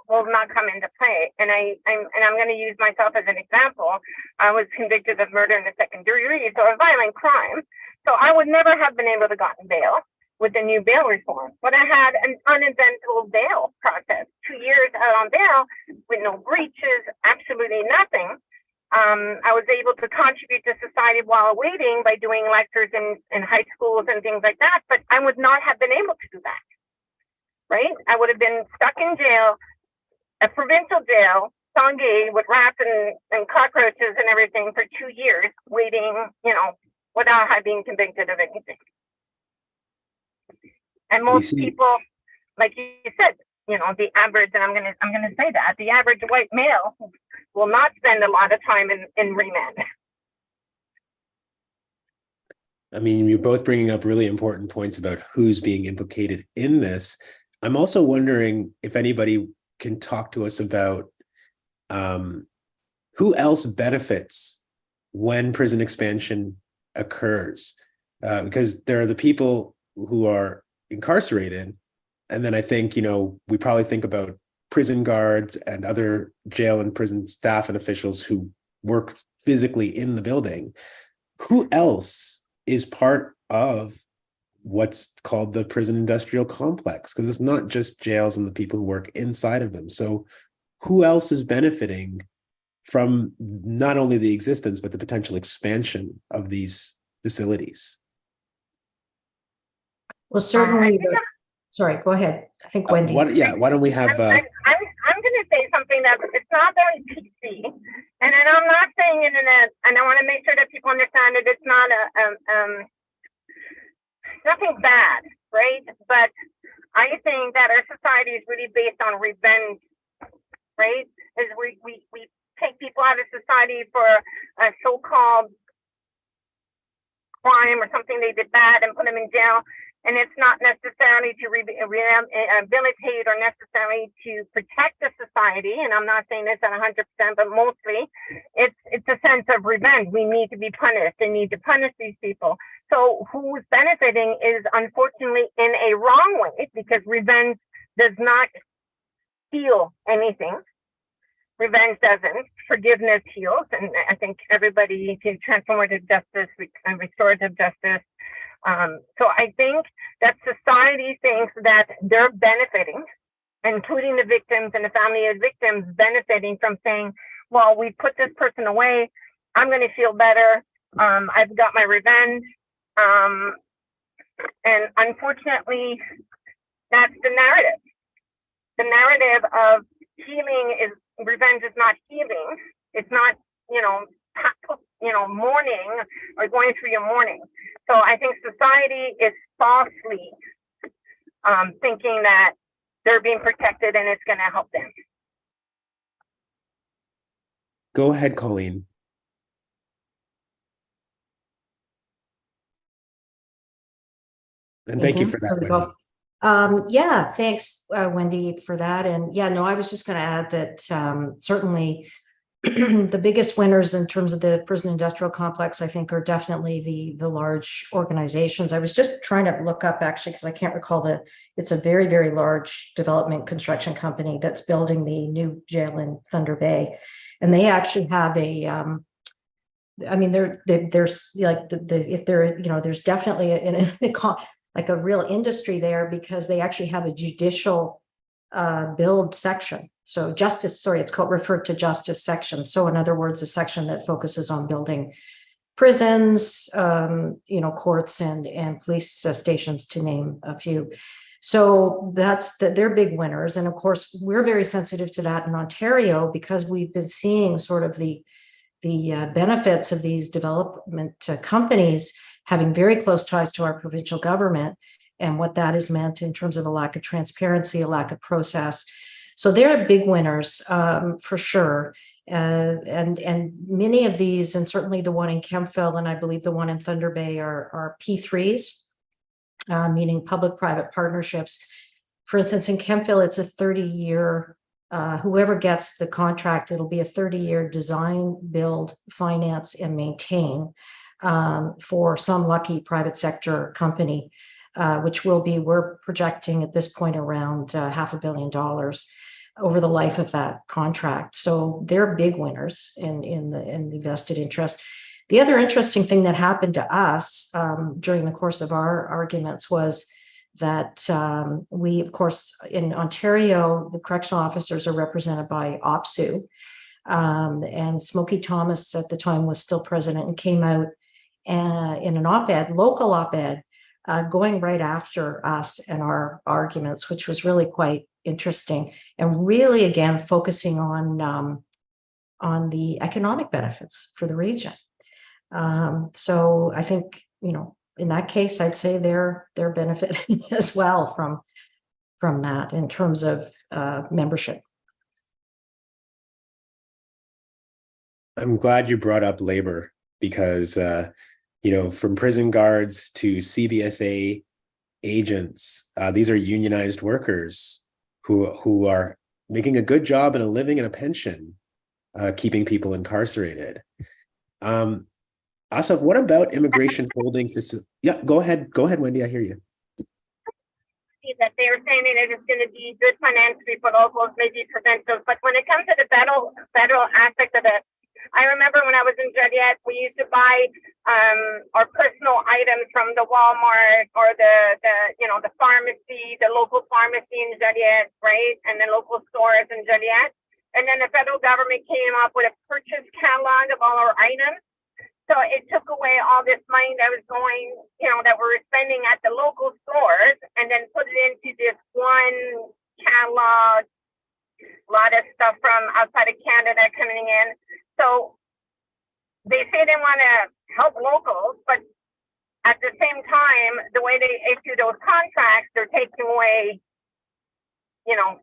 will not come into play. And I'm going to use myself as an example. I was convicted of murder in the second degree, so a violent crime. So I would never have been able to gotten bail with the new bail reform, but I had an uneventful bail process, 2 years out on bail with no breaches, absolutely nothing. I was able to contribute to society while waiting by doing lectures in high schools and things like that, but I would not have been able to do that, right? I would have been stuck in jail, a provincial jail, Sangay, with rats and cockroaches and everything for 2 years, waiting, without having been convicted of anything. And most people, like you said, the average, and I'm gonna say that the average white male will not spend a lot of time in remand. I mean, you're both bringing up really important points about who's being implicated in this. I'm also wondering if anybody can talk to us about who else benefits when prison expansion occurs, because there are the people who are incarcerated. And then I think, we probably think about prison guards and other jail and prison staff and officials who work physically in the building. Who else is part of what's called the prison industrial complex, because it's not just jails and the people who work inside of them. So who else is benefiting from not only the existence, but the potential expansion of these facilities? Well, certainly, sorry, go ahead. I think Wendy. Why don't we have... I'm going to say something that it's not very PC, and then I'm not saying it and I want to make sure that people understand that it's not nothing bad, right? But I think that our society is really based on revenge, right? Is we take people out of society for a so-called crime or something they did bad and put them in jail. And it's not necessarily to rehabilitate or necessarily to protect the society. And I'm not saying this at 100%, but mostly it's a sense of revenge. We need to be punished. They need to punish these people. So who's benefiting is unfortunately in a wrong way, because revenge does not heal anything. Revenge doesn't. Forgiveness heals. And I think everybody can transformative justice and restorative justice. So I think that society thinks that they're benefiting, including the victims and the family of victims benefiting from saying, well, we put this person away, I'm going to feel better, I've got my revenge. And unfortunately, that's the narrative. The narrative of healing is revenge is not healing. It's not, mourning or going through your mourning. So I think society is falsely thinking that they're being protected and it's going to help them. Go ahead, Colleen. And thank you for that, Wendy. Yeah, thanks, Wendy, for that. And yeah, no, I was just going to add that certainly the biggest winners in terms of the prison industrial complex, I think, are definitely the large organizations. I was just trying to look up, actually, because I can't recall it's a very, very large development construction company that's building the new jail in Thunder Bay. And they actually have there's like if they're, there's definitely like a real industry there, because they actually have a judicial build section. So it's called referred to justice section. So in other words, a section that focuses on building prisons, courts and police stations, to name a few. So they're big winners. And of course, we're very sensitive to that in Ontario, because we've been seeing sort of the benefits of these development companies having very close ties to our provincial government, and what that has meant in terms of a lack of transparency, a lack of process. So they're big winners for sure. And many of these, and certainly the one in Kemptville, and I believe the one in Thunder Bay, are P3s, meaning public-private partnerships. For instance, in Kemptville, it's a 30-year, whoever gets the contract, it'll be a 30-year design, build, finance, and maintain for some lucky private sector company, which we're projecting at this point around $500 million over the life of that contract. So they're big winners in the vested interest. The other interesting thing that happened to us during the course of our arguments was that we, of course, in Ontario, the correctional officers are represented by OPSU, and Smokey Thomas at the time was still president and came out in an op-ed, local op-ed, going right after us and our arguments, which was really quite interesting, and really, again, focusing on the economic benefits for the region. So I think, in that case, I'd say they're benefiting as well from that in terms of membership. I'm glad you brought up labor, because from prison guards to CBSA agents, these are unionized workers who are making a good job and a living and a pension, keeping people incarcerated. Asaf, what about immigration holding facilities? Yeah, go ahead, Wendy, I hear you. That they were saying that it's going to be good financially for locals, maybe prevent those. But when it comes to the federal aspect of it, I remember when I was in Joliet, we used to buy our personal items from the Walmart or the pharmacy, the local pharmacy in Joliet, right? And the local stores in Joliet. And then the federal government came up with a purchase catalog of all our items. So it took away all this money that was going, that we were spending at the local stores, and then put it into this one catalog, a lot of stuff from outside of Canada coming in. So they say they want to help locals, but at the same time, the way they issue those contracts, they're taking away,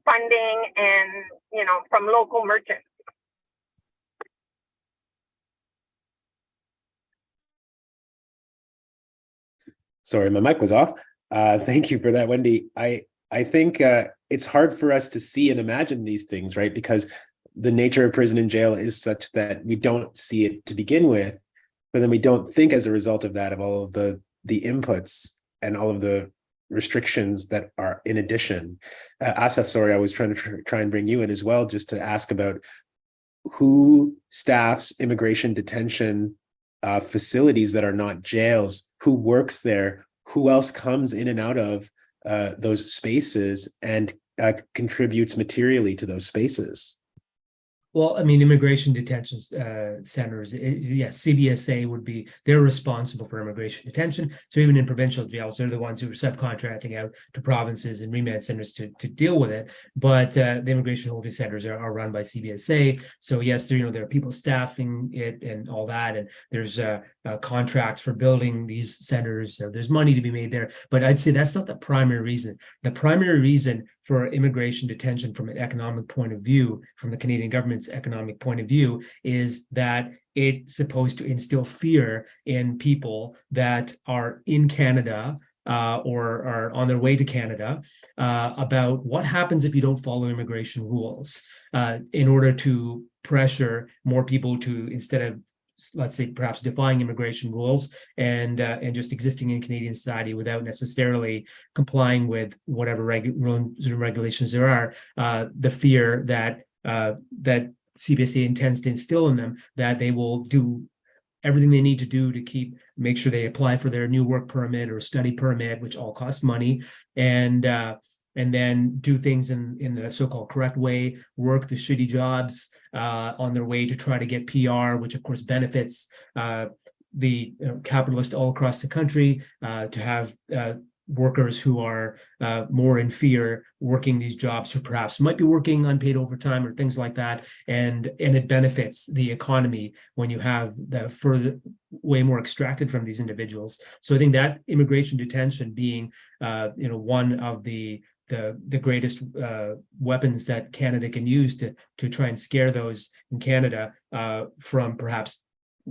funding and, from local merchants. Sorry, my mic was off. Thank you for that, Wendy. I think it's hard for us to see and imagine these things, right? Because the nature of prison and jail is such that we don't see it to begin with, but then we don't think as a result of that of all of the inputs and all of the restrictions that are in addition. Asaf, sorry, I was trying to try and bring you in as well, just to ask about who staffs immigration detention facilities that are not jails, who works there, who else comes in and out of those spaces and contributes materially to those spaces. Well, I mean, immigration detention centers, yes, CBSA would be, they're responsible for immigration detention. So even in provincial jails, they're the ones who are subcontracting out to provinces and remand centers to deal with it. But the immigration holding centers are run by CBSA. So yes, there are people staffing it and all that. And there's contracts for building these centers. So there's money to be made there. But I'd say that's not the primary reason. The primary reason for immigration detention from an economic point of view, from the Canadian government's economic point of view, is that it's supposed to instill fear in people that are in Canada or are on their way to Canada about what happens if you don't follow immigration rules, in order to pressure more people to, instead of, let's say, perhaps defying immigration rules and just existing in Canadian society without necessarily complying with whatever rules and regulations there are, the fear that that CBSA intends to instill in them, that they will do everything they need to do to make sure they apply for their new work permit or study permit, which all cost money, and then do things in the so-called correct way, work the shitty jobs on their way to try to get PR, which of course benefits the capitalists all across the country, to have workers who are more in fear working these jobs, who perhaps might be working unpaid overtime or things like that, and it benefits the economy when you have the further way more extracted from these individuals. So I think that immigration detention being one of the greatest weapons that Canada can use to try and scare those in Canada from perhaps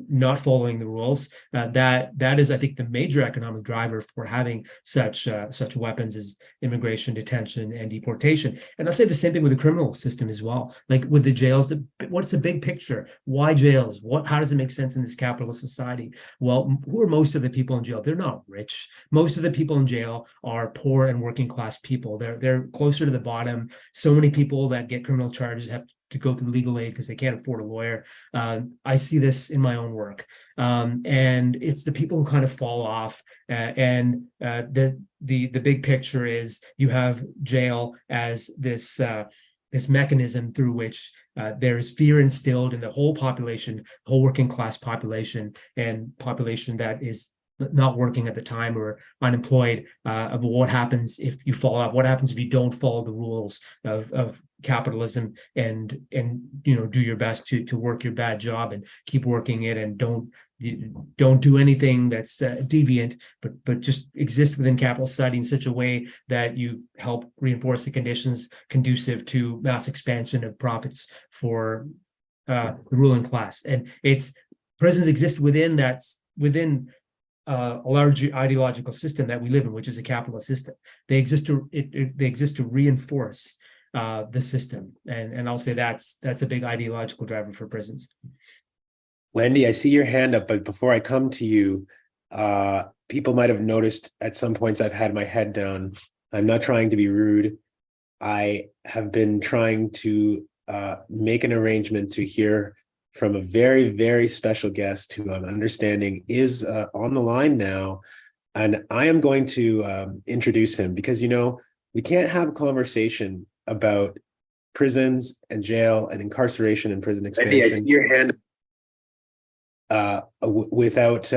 not following the rules, that is, I think, the major economic driver for having such weapons as immigration detention and deportation. And I'll say the same thing with the criminal system as well. Like with the jails, what's the big picture? Why jails? How does it make sense in this capitalist society? Well, who are most of the people in jail? They're not rich. Most of the people in jail are poor and working class people. They're closer to the bottom. So many people that get criminal charges have to go through legal aid because they can't afford a lawyer. I see this in my own work, and it's the people who kind of fall off. And the big picture is you have jail as this mechanism through which there is fear instilled in the whole population, the whole working class population, and population that is not working at the time or unemployed, of what happens if you fall out, what happens if you don't follow the rules of capitalism, and do your best to work your bad job and keep working it, and don't do anything that's deviant, but just exist within capital society in such a way that you help reinforce the conditions conducive to mass expansion of profits for the ruling class. And prisons exist within a large ideological system that we live in, which is a capitalist system. They exist to reinforce the system, and I'll say that's a big ideological driver for prisons. Wendy, I see your hand up, but before I come to you, people might have noticed at some points I've had my head down. I'm not trying to be rude. I have been trying to make an arrangement to hear from a very, very special guest who I'm understanding is on the line now. And I am going to introduce him because, we can't have a conversation about prisons and jail and incarceration and prison expansion. Wendy, I see your hand. Without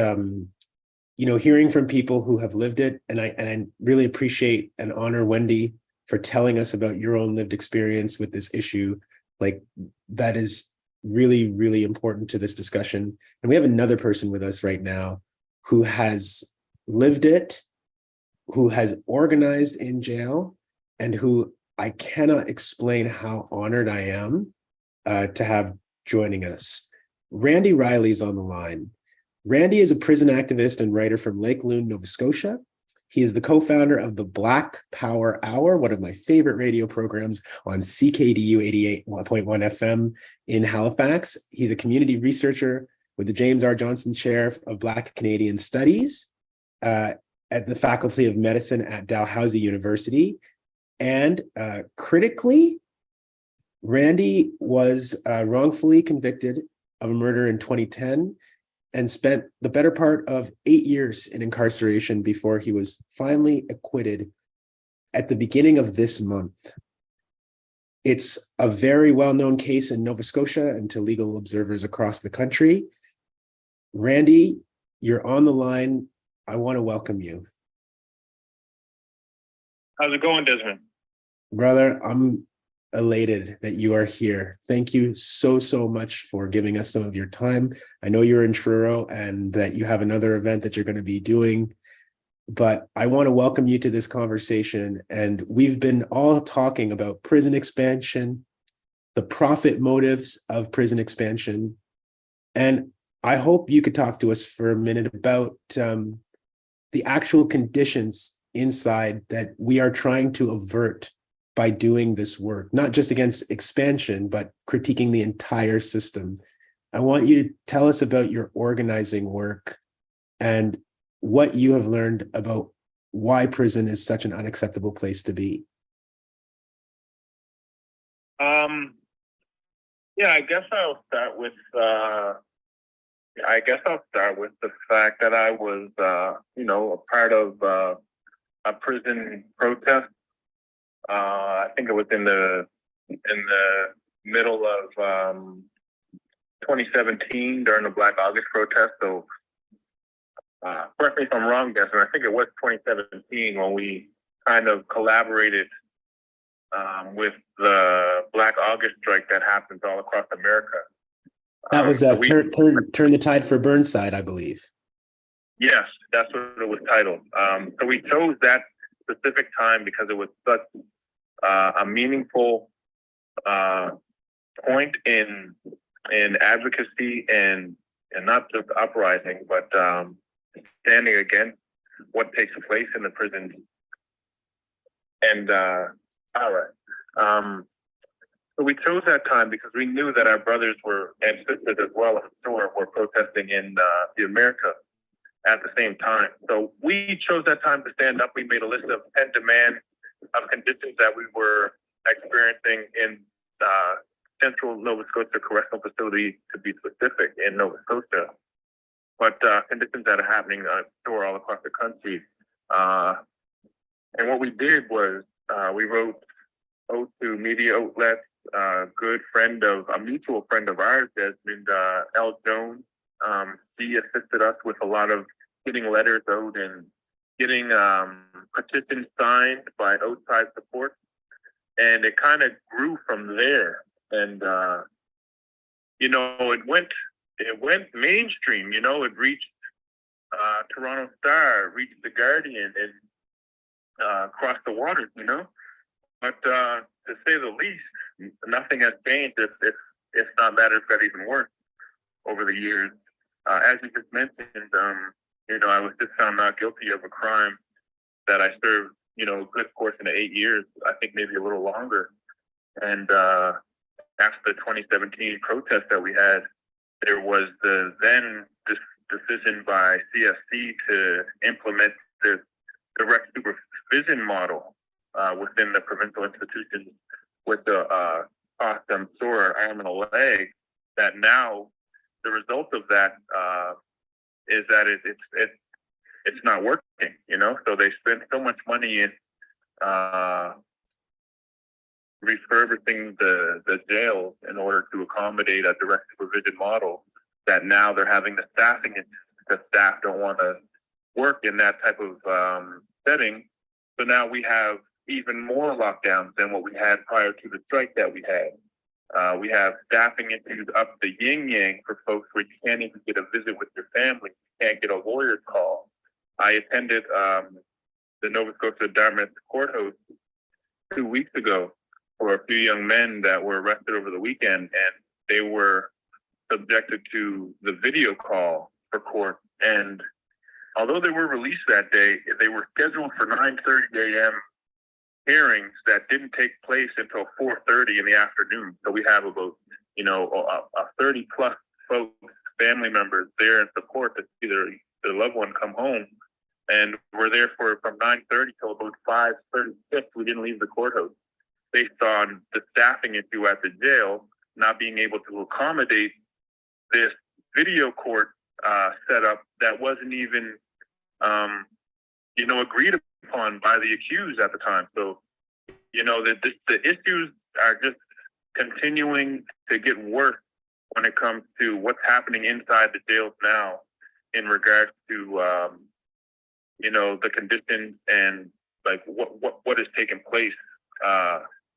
hearing from people who have lived it. And I really appreciate and honor Wendy for telling us about your own lived experience with this issue. Like, that is really, really important to this discussion. And we have another person with us right now who has lived it, who has organized in jail, and who I cannot explain how honored I am to have joining us. Randy Riley's on the line. Randy is a prison activist and writer from Lake Loon, Nova Scotia. He is the co-founder of the Black Power Hour, one of my favorite radio programs on CKDU 88.1 FM in Halifax. He's a community researcher with the James R. Johnson Chair of Black Canadian Studies at the Faculty of Medicine at Dalhousie University. And critically, Randy was wrongfully convicted of a murder in 2010 and spent the better part of 8 years in incarceration before he was finally acquitted at the beginning of this month. It's a very well-known case in Nova Scotia and to legal observers across the country. Randy, you're on the line. I want to welcome you. How's it going, Desmond? Brother, I'm elated that you are here. Thank you so much for giving us some of your time. I know you're in Truro and that you have another event that you're going to be doing, but I want to welcome you to this conversation. And we've been all talking about prison expansion, the profit motives of prison expansion. And I hope you could talk to us for a minute about the actual conditions inside that we are trying to avert by doing this work, not just against expansion, but critiquing the entire system. I want you to tell us about your organizing work and what you have learned about why prison is such an unacceptable place to be. Yeah, I guess I'll start with the fact that I was, a part of a prison protest. I think it was in the middle of 2017 during the Black August protest. So, correct me if I'm wrong, Desmond. I think it was 2017 when we kind of collaborated with the Black August strike that happens all across America. That was Turn the Tide for Burnside, I believe. Yes, that's what it was titled. So we chose that specific time because it was such a meaningful point in advocacy and not just uprising, but standing against what takes place in the prisons. And all right. So we chose that time because we knew that our brothers and sisters as well, I'm sure, were protesting in the America at the same time. So we chose that time to stand up. We made a list of 10 demands of conditions that we were experiencing in Central Nova Scotia Correctional Facility, to be specific, in Nova Scotia, but conditions that are happening all across the country. And what we did was we wrote out to media outlets, a mutual friend of ours, Desmond L. Jones. She assisted us with a lot of getting letters out and getting petitions signed by outside support. And it kind of grew from there. And, it went mainstream, it reached Toronto Star, reached The Guardian, and across the waters, But to say the least, nothing has changed. If not matters got even worse over the years. As you just mentioned, I was just found not guilty of a crime that I served, a good portion of 8 years, I think maybe a little longer. And after the 2017 protest that we had, there was the then decision by CFC to implement the direct supervision model within the provincial institutions with the cost, I'm sure, arm and a leg. that now the result of that is that it's not working, you know. So they spend so much money in refurbishing the jails in order to accommodate a direct supervision model that now they're having the staffing because staff don't want to work in that type of setting. So now we have even more lockdowns than what we had prior to the strike that we had. We have staffing issues up the yin yang for folks where you can't even get a visit with your family, you can't get a lawyer's call. I attended the Nova Scotia Dartmouth courthouse 2 weeks ago for a few young men that were arrested over the weekend, and they were subjected to the video call for court. And although they were released that day, they were scheduled for 9:30 a.m. hearings that didn't take place until 4:30 in the afternoon. So we have about, you know, a 30 plus folks, family members there in support to see their loved one come home. And we're there from 9:30 till about 5:36. We didn't leave the courthouse based on the staffing issue at the jail, not being able to accommodate this video court setup that wasn't even, you know, agreed upon by the accused at the time. So, you know, the issues are just continuing to get worse when it comes to what's happening inside the jails now in regards to, you know, the conditions and like what is taking place.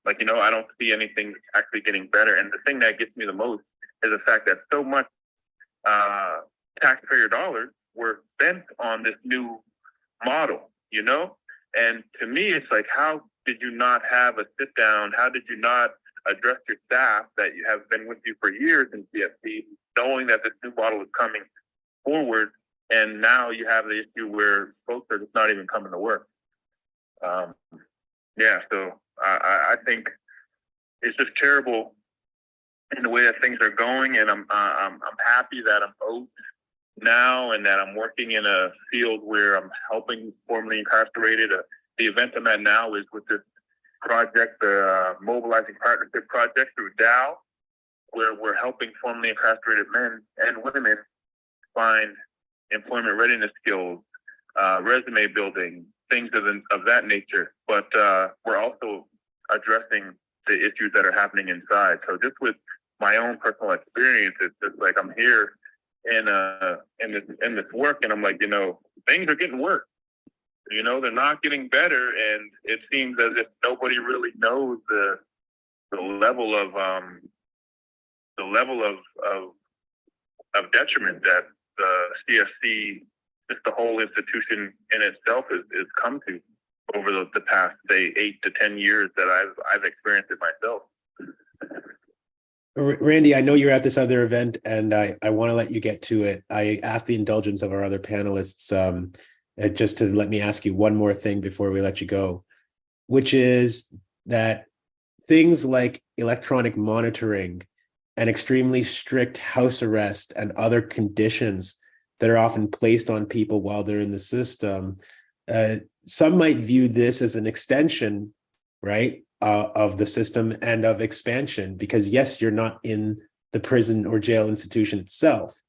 Like, you know, I don't see anything actually getting better. And the thing that gets me the most is the fact that so much taxpayer dollars were spent on this new model, you know? And to me, it's like, how did you not have a sit down? How did you not address your staff that you have been with you for years in CFC, knowing that this new model is coming forward? And now you have the issue where folks are just not even coming to work. Yeah, so I think it's just terrible in the way that things are going, and I'm happy that I'm out now and that I'm working in a field where I'm helping formerly incarcerated. The event I'm at now is with this project, the Mobilizing Partnership Project through Dow, where we're helping formerly incarcerated men and women find employment readiness skills, resume building, things of that nature. But we're also addressing the issues that are happening inside. So just with my own personal experience, it's just like I'm here in this work, and I'm like, you know, things are getting worse. You know, they're not getting better, and it seems as if nobody really knows the level of detriment that the CFC, just the whole institution in itself, is come to over the past, say, 8 to 10 years that I've experienced it myself. Randy, I know you're at this other event, and I want to let you get to it. I asked the indulgence of our other panelists just to let me ask you one more thing before we let you go, which is that things like electronic monitoring and extremely strict house arrest and other conditions that are often placed on people while they're in the system, some might view this as an extension, right, of the system and of expansion, because yes, you're not in the prison or jail institution itself,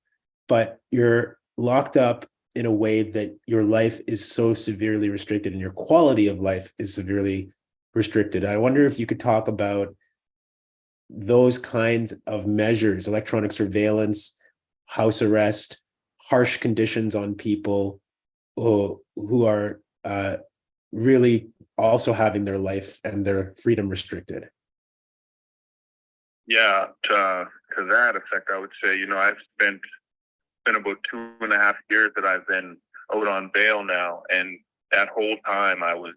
but you're locked up in a way that your life is so severely restricted and your quality of life is severely restricted. I wonder if you could talk about those kinds of measures, electronic surveillance, house arrest, harsh conditions on people who are really also having their life and their freedom restricted. Yeah, to that effect, I would say, you know, I've spent about 2.5 years that I've been out on bail now, and that whole time I was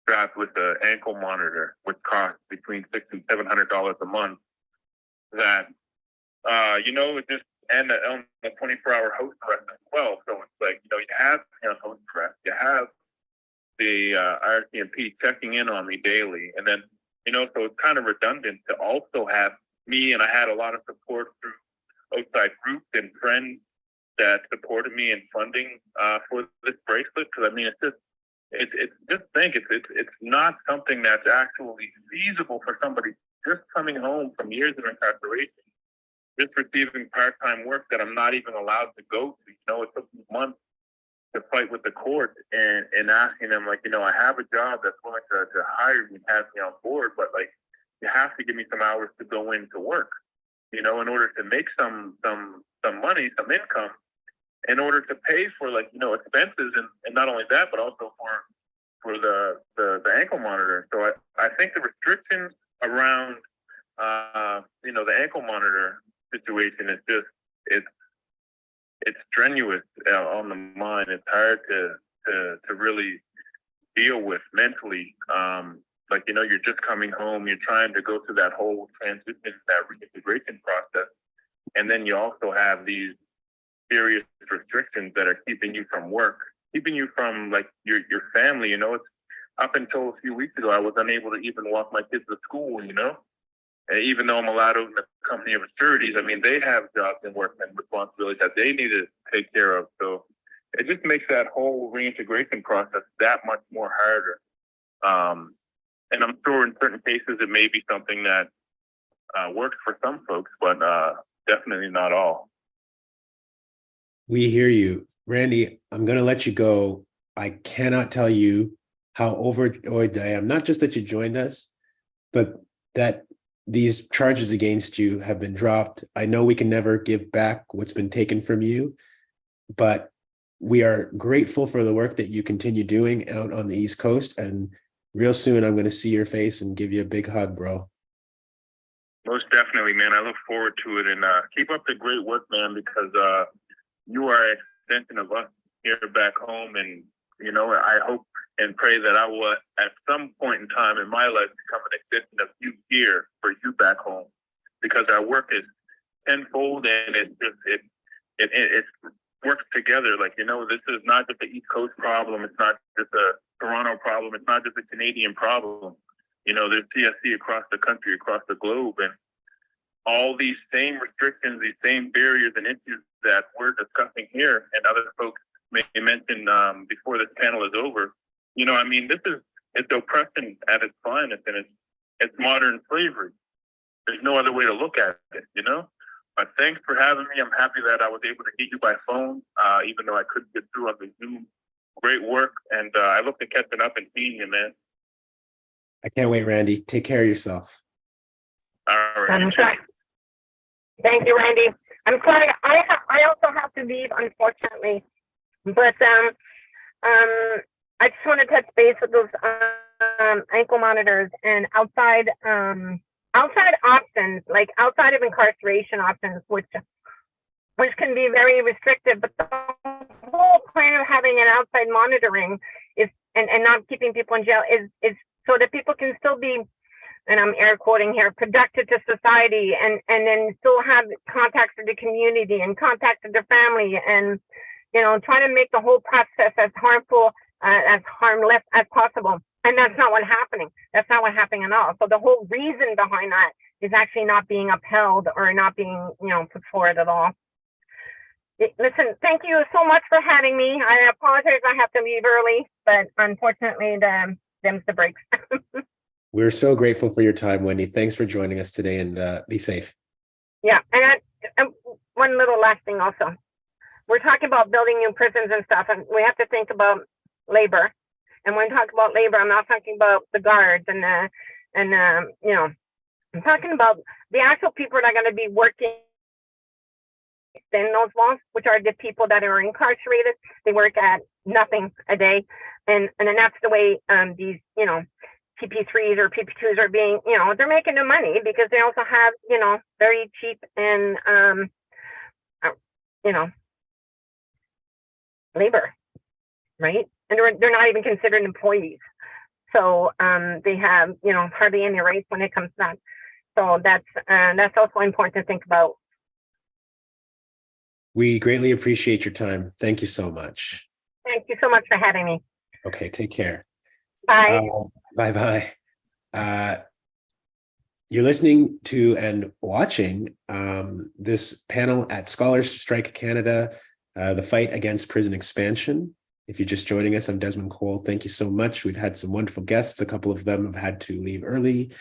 strapped with an ankle monitor, which costs between $600 and $700 a month. That you know, it just and on the 24-hour house arrest as well. So it's like, you know, you have house arrest, you have the RCMP checking in on me daily, and then, you know, so it's kind of redundant to also have me, and I had a lot of support through outside groups and friends that supported me in funding for this bracelet. Because I mean, it's not something that's actually feasible for somebody just coming home from years of incarceration just receiving part-time work that I'm not even allowed to go to. You know, it took me months to fight with the court and asking them, like, you know, I have a job that's willing to hire me and have me on board, but like, you have to give me some hours to go in to work, you know, in order to make some money, some income, in order to pay for, like, you know, expenses, and not only that, but also for the ankle monitor. So I think the restrictions around you know, the ankle monitor situation is just, it's strenuous on the mind. It's hard to really deal with mentally. Like, you know, you're just coming home, you're trying to go through that whole transition, that reintegration process. And then you also have these serious restrictions that are keeping you from work, keeping you from, like, your family. You know, it's up until a few weeks ago, I was unable to even walk my kids to school, you know? And even though I'm allowed to own a company of sureties, I mean, they have jobs and work and responsibilities that they need to take care of. So it just makes that whole reintegration process that much more harder. And I'm sure in certain cases, it may be something that works for some folks, but definitely not all. We hear you. Randy, I'm going to let you go. I cannot tell you how overjoyed I am, not just that you joined us, but that these charges against you have been dropped. I know we can never give back what's been taken from you, but we are grateful for the work that you continue doing out on the East Coast. And real soon, I'm going to see your face and give you a big hug, bro. Most definitely, man. I look forward to it, and keep up the great work, man, because you are an extension of us here back home. And, you know, I hope and pray that I will, at some point in time in my life, become an extension of you here for you back home, because our work is tenfold, and it works together. Like, you know, this is not just the East Coast problem. It's not just a Toronto problem. It's not just a Canadian problem. You know, there's CSC across the country, across the globe, and all these same restrictions, these same barriers and issues that we're discussing here, and other folks may mention before this panel is over. You know, I mean, it's oppression at its finest, and it's modern slavery. There's no other way to look at it, you know? But thanks for having me. I'm happy that I was able to get you by phone, even though I couldn't get through on the Zoom. Great work, and I look to catching up and seeing you, man. I can't wait, Randy. Take care of yourself. All right. Thank you, Randy. I'm sorry, I also have to leave, unfortunately, but I just want to touch base with those ankle monitors and outside options, like outside of incarceration options, which can be very restrictive. But the whole point of having an outside monitoring is and not keeping people in jail is so that people can still be, and I'm air quoting here, productive to society, and then still have contacts with the community and contacts with their family, and, you know, trying to make the whole process as harmful, as harmless as possible. And that's not what's happening. That's not what's happening at all. So the whole reason behind that is actually not being upheld or not being, you know, put forward at all. Listen, thank you so much for having me. I apologize I have to leave early, but unfortunately, them's the breaks. We're so grateful for your time, Wendy. Thanks for joining us today, and be safe. Yeah, and one little last thing also. We're talking about building new prisons and stuff, and we have to think about labor. And when we talk about labor, I'm not talking about the guards and you know, I'm talking about the actual people that are going to be working in those walls, which are the people that are incarcerated. They work at nothing a day, and then that's the way these, you know, PP3s or PP2s are being, you know, they're making the money because they also have, you know, very cheap and you know, labor, right? And they're not even considered employees. So they have, you know, hardly any rights when it comes to that. So that's also important to think about. We greatly appreciate your time. Thank you so much. Thank you so much for having me. Okay, take care. Bye. Bye-bye. You're listening to and watching this panel at Scholars Strike Canada, the fight against prison expansion. If you're just joining us, I'm Desmond Cole. Thank you so much. We've had some wonderful guests. A couple of them have had to leave early.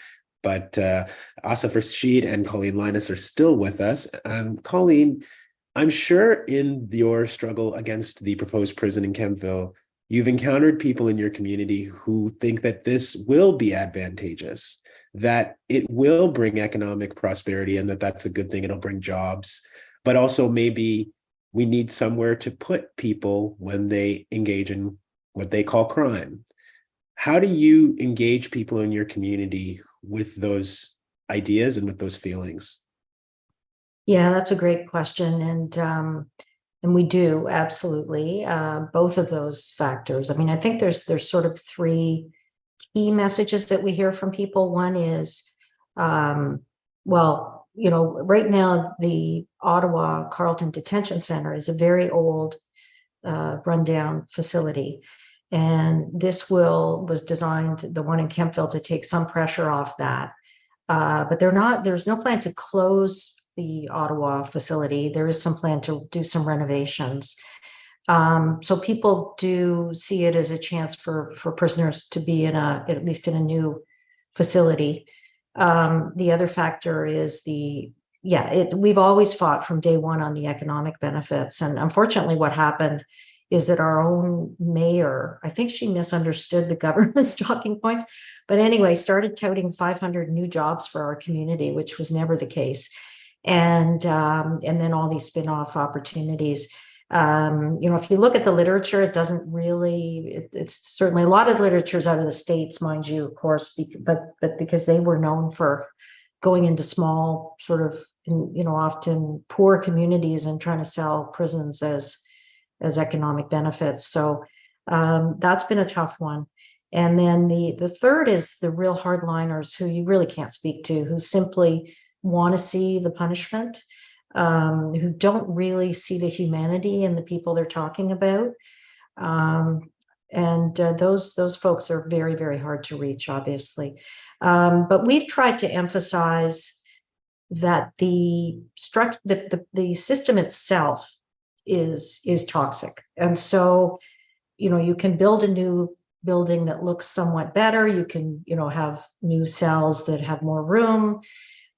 but Asif Rashid and Colleen Lynas are still with us. Colleen, I'm sure in your struggle against the proposed prison in Kemptville, you've encountered people in your community who think that this will be advantageous, that it will bring economic prosperity and that that's a good thing, it'll bring jobs, but also maybe we need somewhere to put people when they engage in what they call crime. How do you engage people in your community with those ideas and with those feelings? Yeah, that's a great question. And we do absolutely both of those factors. I mean, I think there's sort of three key messages that we hear from people. One is, well, you know, right now the Ottawa Carleton Detention Center is a very old, rundown facility. And this was designed, the one in Kemptville, to take some pressure off that. But there's no plan to close the Ottawa facility. There is some plan to do some renovations. So people do see it as a chance for prisoners to be at least in a new facility. The other factor is we've always fought from day one on the economic benefits. And unfortunately, what happened is that our own mayor, I think she misunderstood the government's talking points, but anyway, started touting 500 new jobs for our community, which was never the case. And then all these spin-off opportunities. If you look at the literature, it doesn't really, it's certainly a lot of literature's out of the States, mind you, of course, but because they were known for going into small sort of, often poor communities and trying to sell prisons as economic benefits. So that's been a tough one. And then the third is the real hardliners who you really can't speak to, who simply want to see the punishment, who don't really see the humanity in the people they're talking about. Those folks are very, very hard to reach, obviously. But we've tried to emphasize that the system itself is toxic. And so, you can build a new building that looks somewhat better. You can, have new cells that have more room.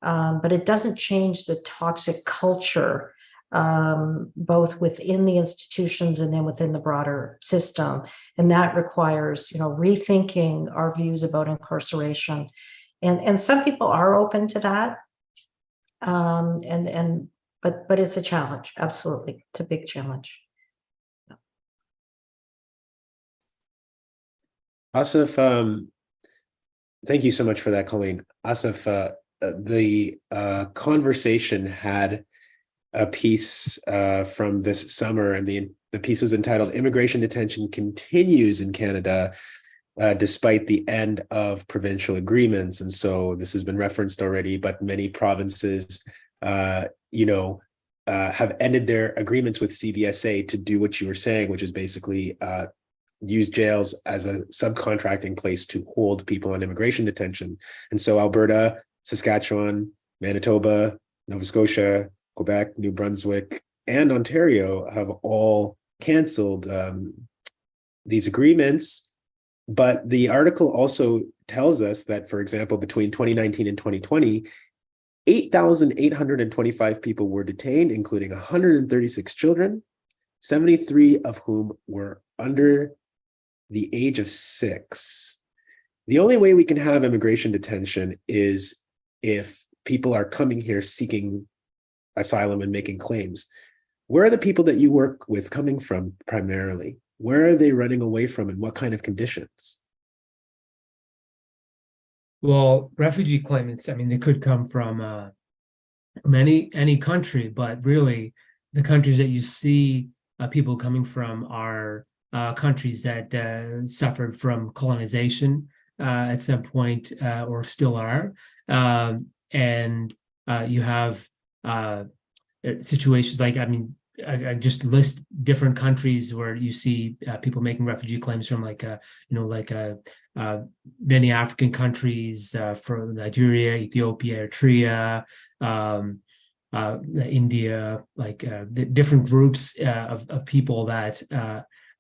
But it doesn't change the toxic culture, both within the institutions and then within the broader system. And that requires, rethinking our views about incarceration. And some people are open to that. But it's a challenge. Absolutely. It's a big challenge. Asif, thank you so much for that, Colleen. Asif, the conversation had a piece from this summer, and the piece was entitled "Immigration Detention Continues in Canada Despite the End of Provincial Agreements." And so this has been referenced already, but many provinces, have ended their agreements with CBSA to do what you were saying, which is basically use jails as a subcontracting place to hold people on immigration detention. And so Alberta, Saskatchewan, Manitoba, Nova Scotia, Quebec, New Brunswick, and Ontario have all canceled these agreements. But the article also tells us that, for example, between 2019 and 2020, 8,825 people were detained, including 136 children, 73 of whom were under the age of 6. The only way we can have immigration detention is if people are coming here seeking asylum and making claims. Where are the people that you work with coming from primarily? Where are they running away from, and what kind of conditions? Well, refugee claimants, I mean, they could come from any country, but really the countries that you see people coming from are countries that suffered from colonization at some point or still are. And you have situations like, I just list different countries where you see people making refugee claims from, many African countries, from Nigeria, Ethiopia, Eritrea, India, the different groups of people that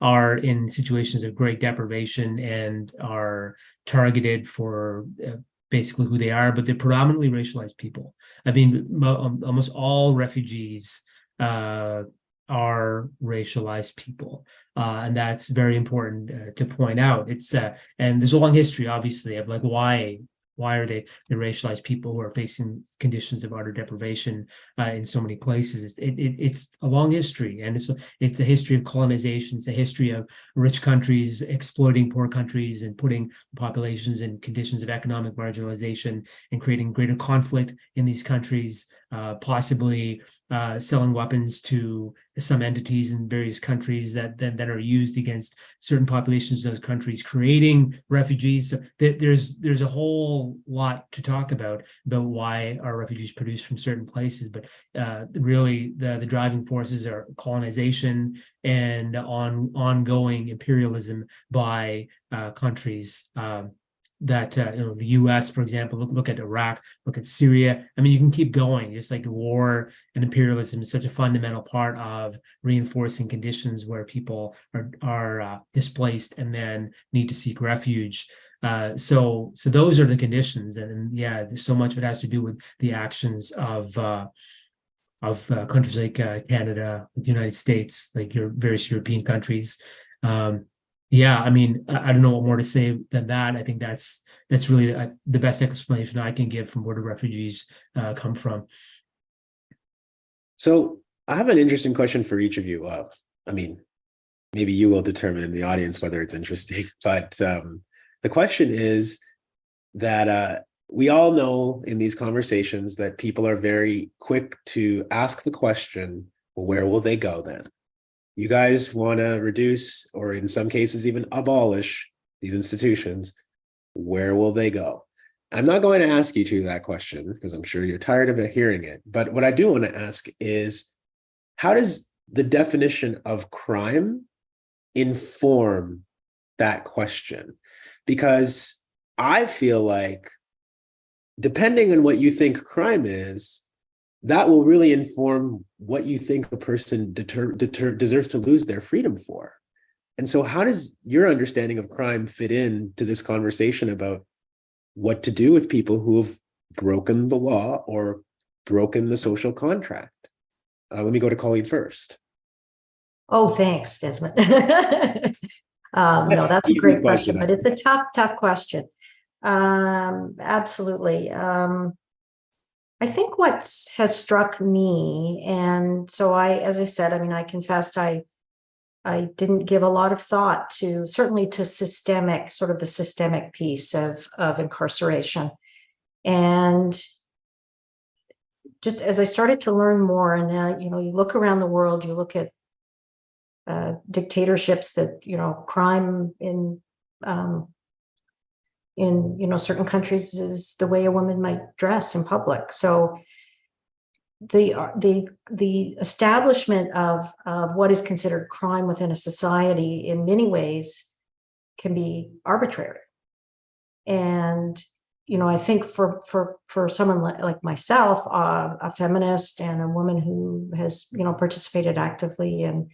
are in situations of great deprivation and are targeted for basically who they are, but they're predominantly racialized people. I mean, almost all refugees are racialized people, and that's very important to point out. It's and there's a long history, obviously, of like why are they the racialized people who are facing conditions of utter deprivation in so many places? It's a long history, and it's a history of colonization. It's a history of rich countries exploiting poor countries and putting populations in conditions of economic marginalization and creating greater conflict in these countries, possibly selling weapons to some entities in various countries that are used against certain populations of those countries, creating refugees. So there's a whole lot to talk about why are refugees produced from certain places, but really the driving forces are colonization and ongoing imperialism by countries. That the U.S., for example, look at Iraq, look at Syria. I mean, you can keep going. Just like war and imperialism is such a fundamental part of reinforcing conditions where people are displaced and then need to seek refuge. So those are the conditions, and yeah, so much of it has to do with the actions of countries like Canada, the United States, like your various European countries. Yeah, I mean, I don't know what more to say than that. I think that's really the best explanation I can give from where the refugees come from. So I have an interesting question for each of you. I mean, maybe you will determine in the audience whether it's interesting, but the question is that we all know in these conversations that people are very quick to ask the question, well, where will they go then? You guys want to reduce, or in some cases even abolish, these institutions. Where will they go? I'm not going to ask you to that question because I'm sure you're tired of hearing it. But what I do want to ask is, how does the definition of crime inform that question? Because I feel like depending on what you think crime is, that will really inform what you think a person deserves to lose their freedom for. And so how does your understanding of crime fit into this conversation about what to do with people who have broken the law or broken the social contract? Let me go to Colleen first. Oh, thanks, Desmond. No, that's a great question, but it's a tough question. Absolutely. I think what has struck me, and so as I said, I mean, I confessed I didn't give a lot of thought to, certainly to sort of the systemic piece of incarceration. And just as I started to learn more, and you look around the world, you look at dictatorships that, crime in certain countries is the way a woman might dress in public. So the establishment of what is considered crime within a society in many ways can be arbitrary. And I think for someone like myself, a feminist and a woman who has participated actively in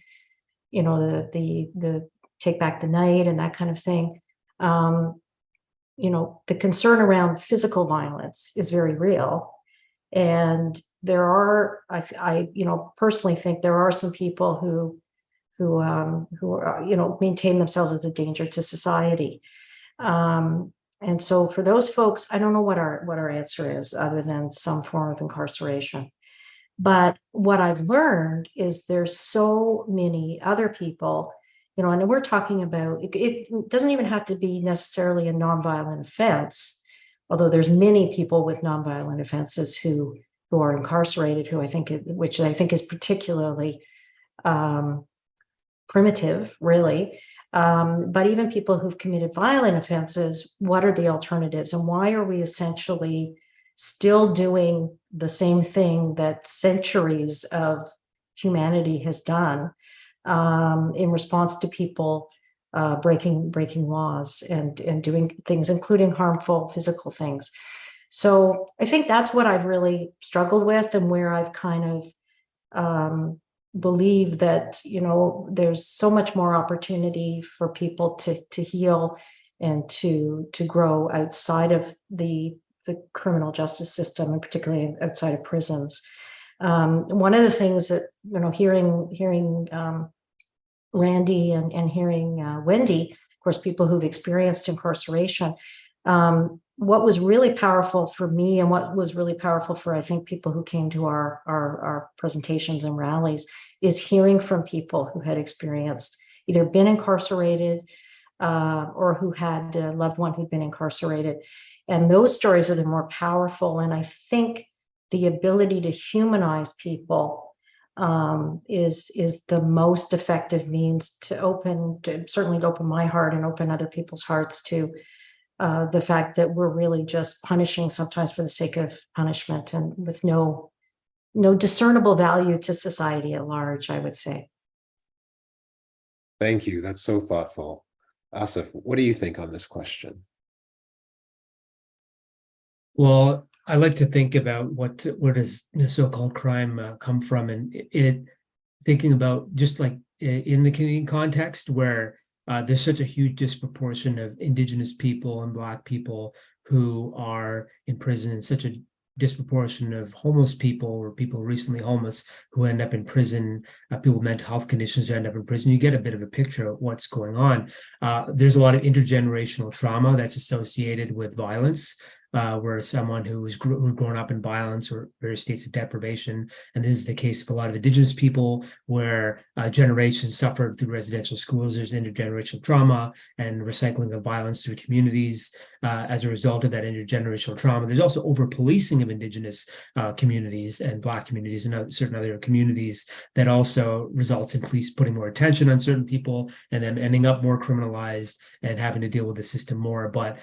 the Take Back the Night and that kind of thing, the concern around physical violence is very real. And there are, I personally think there are some people who are, maintain themselves as a danger to society. And so for those folks, I don't know what our answer is other than some form of incarceration. But what I've learned is there's so many other people, and we're talking about, it doesn't even have to be necessarily a nonviolent offense, although there's many people with nonviolent offenses who are incarcerated, which I think is particularly primitive, really. But even people who've committed violent offenses, what are the alternatives, and why are we essentially still doing the same thing that centuries of humanity has done in response to people breaking laws and doing things, including harmful physical things? So I think that's what I've really struggled with, and where I've kind of believe that there's so much more opportunity for people to heal and to grow outside of the the criminal justice system, and particularly outside of prisons. One of the things that, hearing Randy and hearing Wendy, of course, people who've experienced incarceration, what was really powerful for me, and what was really powerful for, I think, people who came to our presentations and rallies, is hearing from people who had experienced, either been incarcerated or who had a loved one who'd been incarcerated. And those stories are the more powerful. And I think the ability to humanize people is the most effective means to certainly open my heart and open other people's hearts to the fact that we're really just punishing sometimes for the sake of punishment, and with no discernible value to society at large, I would say. Thank you. That's so thoughtful. Asif, what do you think on this question? Well, I like to think about where does the so-called crime come from, and it thinking about just like in the Canadian context where there's such a huge disproportion of Indigenous people and Black people who are in prison, and such a disproportion of homeless people or people recently homeless who end up in prison, people with mental health conditions who end up in prison. You get a bit of a picture of what's going on. There's a lot of intergenerational trauma that's associated with violence, where someone who's grown up in violence or various states of deprivation, and this is the case of a lot of Indigenous people, where generations suffered through residential schools. There's intergenerational trauma and recycling of violence through communities as a result of that intergenerational trauma. There's also over-policing of Indigenous communities and Black communities and certain other communities that also results in police putting more attention on certain people and then ending up more criminalized and having to deal with the system more. But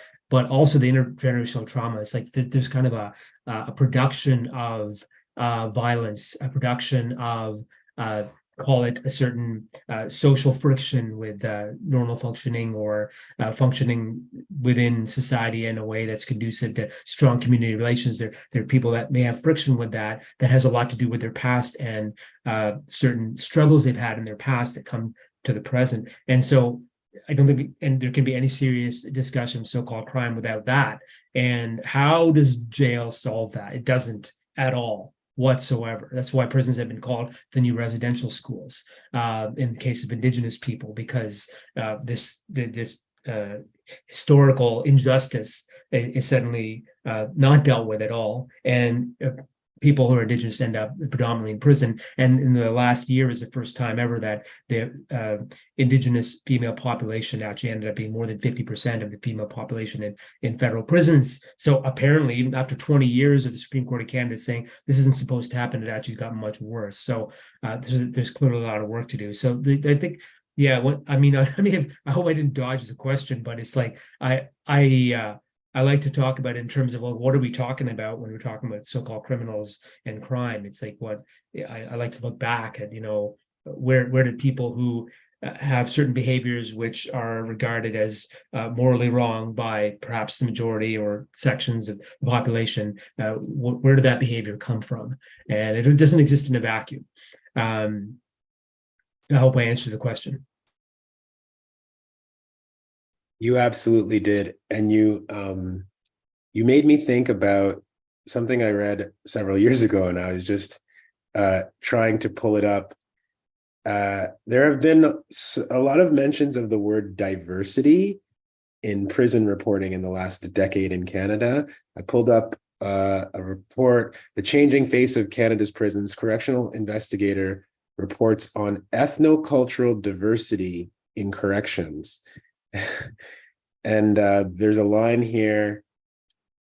also the intergenerational trauma. It's like there's kind of a production of violence, a production of call it a certain social friction with normal functioning or functioning within society in a way that's conducive to strong community relations. There are people that may have friction with that has a lot to do with their past and certain struggles they've had in their past that come to the present. And so I don't think, and there can be any serious discussion of so-called crime without that. And how does jail solve that? It doesn't at all whatsoever. That's why prisons have been called the new residential schools in the case of Indigenous people, because this historical injustice is suddenly not dealt with at all. And people who are Indigenous end up predominantly in prison. And in the last year is the first time ever that the Indigenous female population actually ended up being more than 50% of the female population in federal prisons. So apparently, even after 20 years of the Supreme Court of Canada saying this isn't supposed to happen, it actually has gotten much worse. So there's clearly a lot of work to do. So I think, yeah, I hope I didn't dodge the question, but it's like I like to talk about it in terms of, well, what are we talking about when we're talking about so-called criminals and crime? It's like I like to look back at, where did people who have certain behaviors which are regarded as morally wrong by perhaps the majority or sections of the population, where did that behavior come from? And it doesn't exist in a vacuum. I hope I answered the question. You absolutely did. And you made me think about something I read several years ago, and I was just trying to pull it up. There have been a lot of mentions of the word diversity in prison reporting in the last decade in Canada. I pulled up a report, The Changing Face of Canada's Prisons. Correctional investigator reports on ethnocultural diversity in corrections. And there's a line here: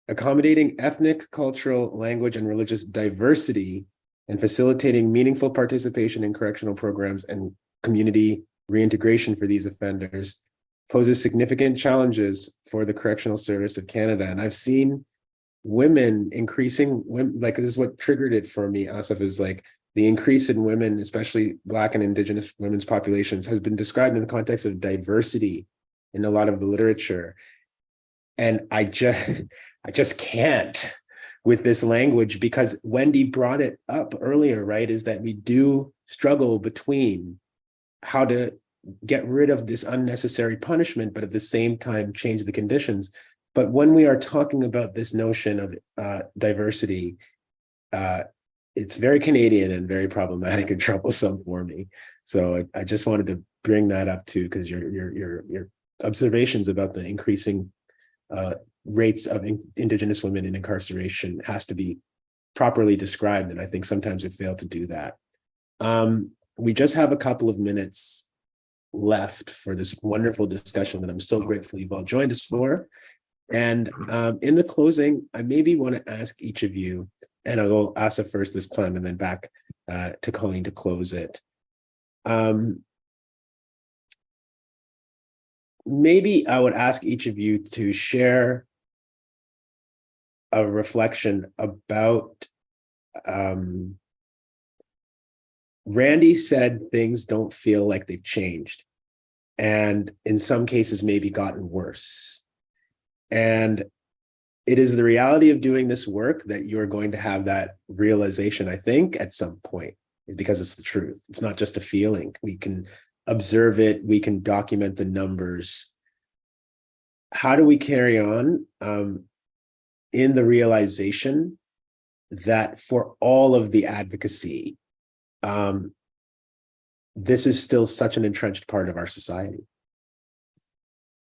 accommodating ethnic, cultural, language, and religious diversity and facilitating meaningful participation in correctional programs and community reintegration for these offenders poses significant challenges for the Correctional Service of Canada. And I've seen like this is what triggered it for me, Asif, is like the increase in women, especially Black and Indigenous women's populations, has been described in the context of diversity in a lot of the literature. And I just can't with this language, because Wendy brought it up earlier, right? Is that we do struggle between how to get rid of this unnecessary punishment, but at the same time change the conditions. But when we are talking about this notion of diversity, it's very Canadian and very problematic and troublesome for me. So I just wanted to bring that up too, because your observations about the increasing rates of Indigenous women in incarceration has to be properly described, and I think sometimes we fail to do that. We just have a couple of minutes left for this wonderful discussion that I'm so grateful you've all joined us for. And in the closing, I maybe want to ask each of you, and I'll go Asa first this time and then back to Colleen to close it. Maybe I would ask each of you to share a reflection about Randy said things don't feel like they've changed, and in some cases maybe gotten worse. And it is the reality of doing this work that you're going to have that realization, I think, at some point, because it's the truth. It's not just a feeling. We can observe it. We can document the numbers. How do we carry on in the realization that for all of the advocacy, this is still such an entrenched part of our society?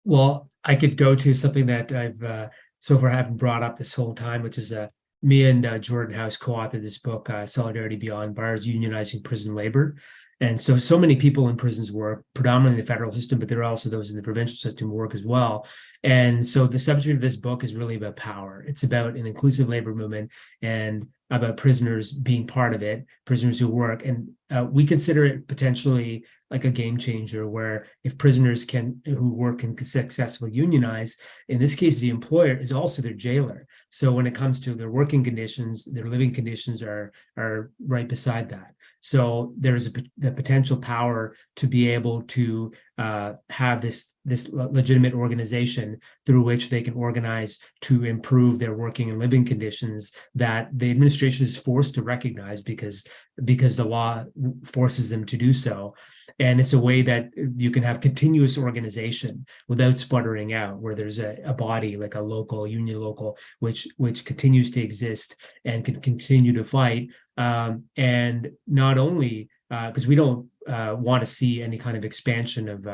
Well, I could go to something that I've so far haven't brought up this whole time, which is me and Jordan House co-authored this book, Solidarity Beyond Bars, Unionizing Prison Labor. And so many people in prisons work, predominantly the federal system, but there are also those in the provincial system work as well. And so the subject of this book is really about power. It's about an inclusive labor movement and about prisoners being part of it, prisoners who work. And we consider it potentially like a game changer, where if prisoners who work can successfully unionize, in this case, the employer is also their jailer. So when it comes to their working conditions, their living conditions are right beside that. So there's the potential power to be able to have this legitimate organization through which they can organize to improve their working and living conditions that the administration is forced to recognize because the law forces them to do so. And it's a way that you can have continuous organization without sputtering out, where there's a body like a local union local, which continues to exist and can continue to fight. And not only because we don't want to see any kind of expansion of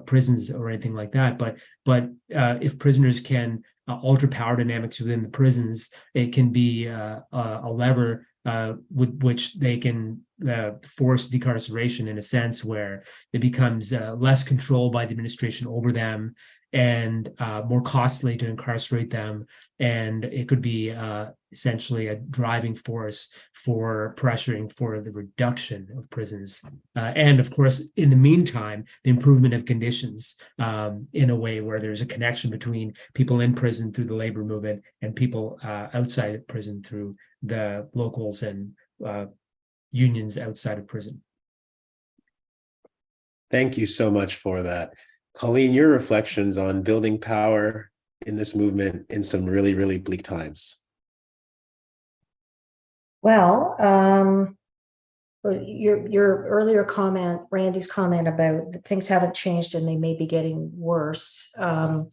prisons or anything like that, but if prisoners can alter power dynamics within the prisons, it can be a lever with which they can force decarceration in a sense where it becomes less control by the administration over them and more costly to incarcerate them. And it could be essentially a driving force for pressuring for the reduction of prisons. And of course, in the meantime, the improvement of conditions in a way where there's a connection between people in prison through the labor movement and people outside of prison through the locals and unions outside of prison. Thank you so much for that. Colleen, your reflections on building power in this movement in some really, really bleak times. Well, your earlier comment, Randy's comment about that things haven't changed and they may be getting worse. The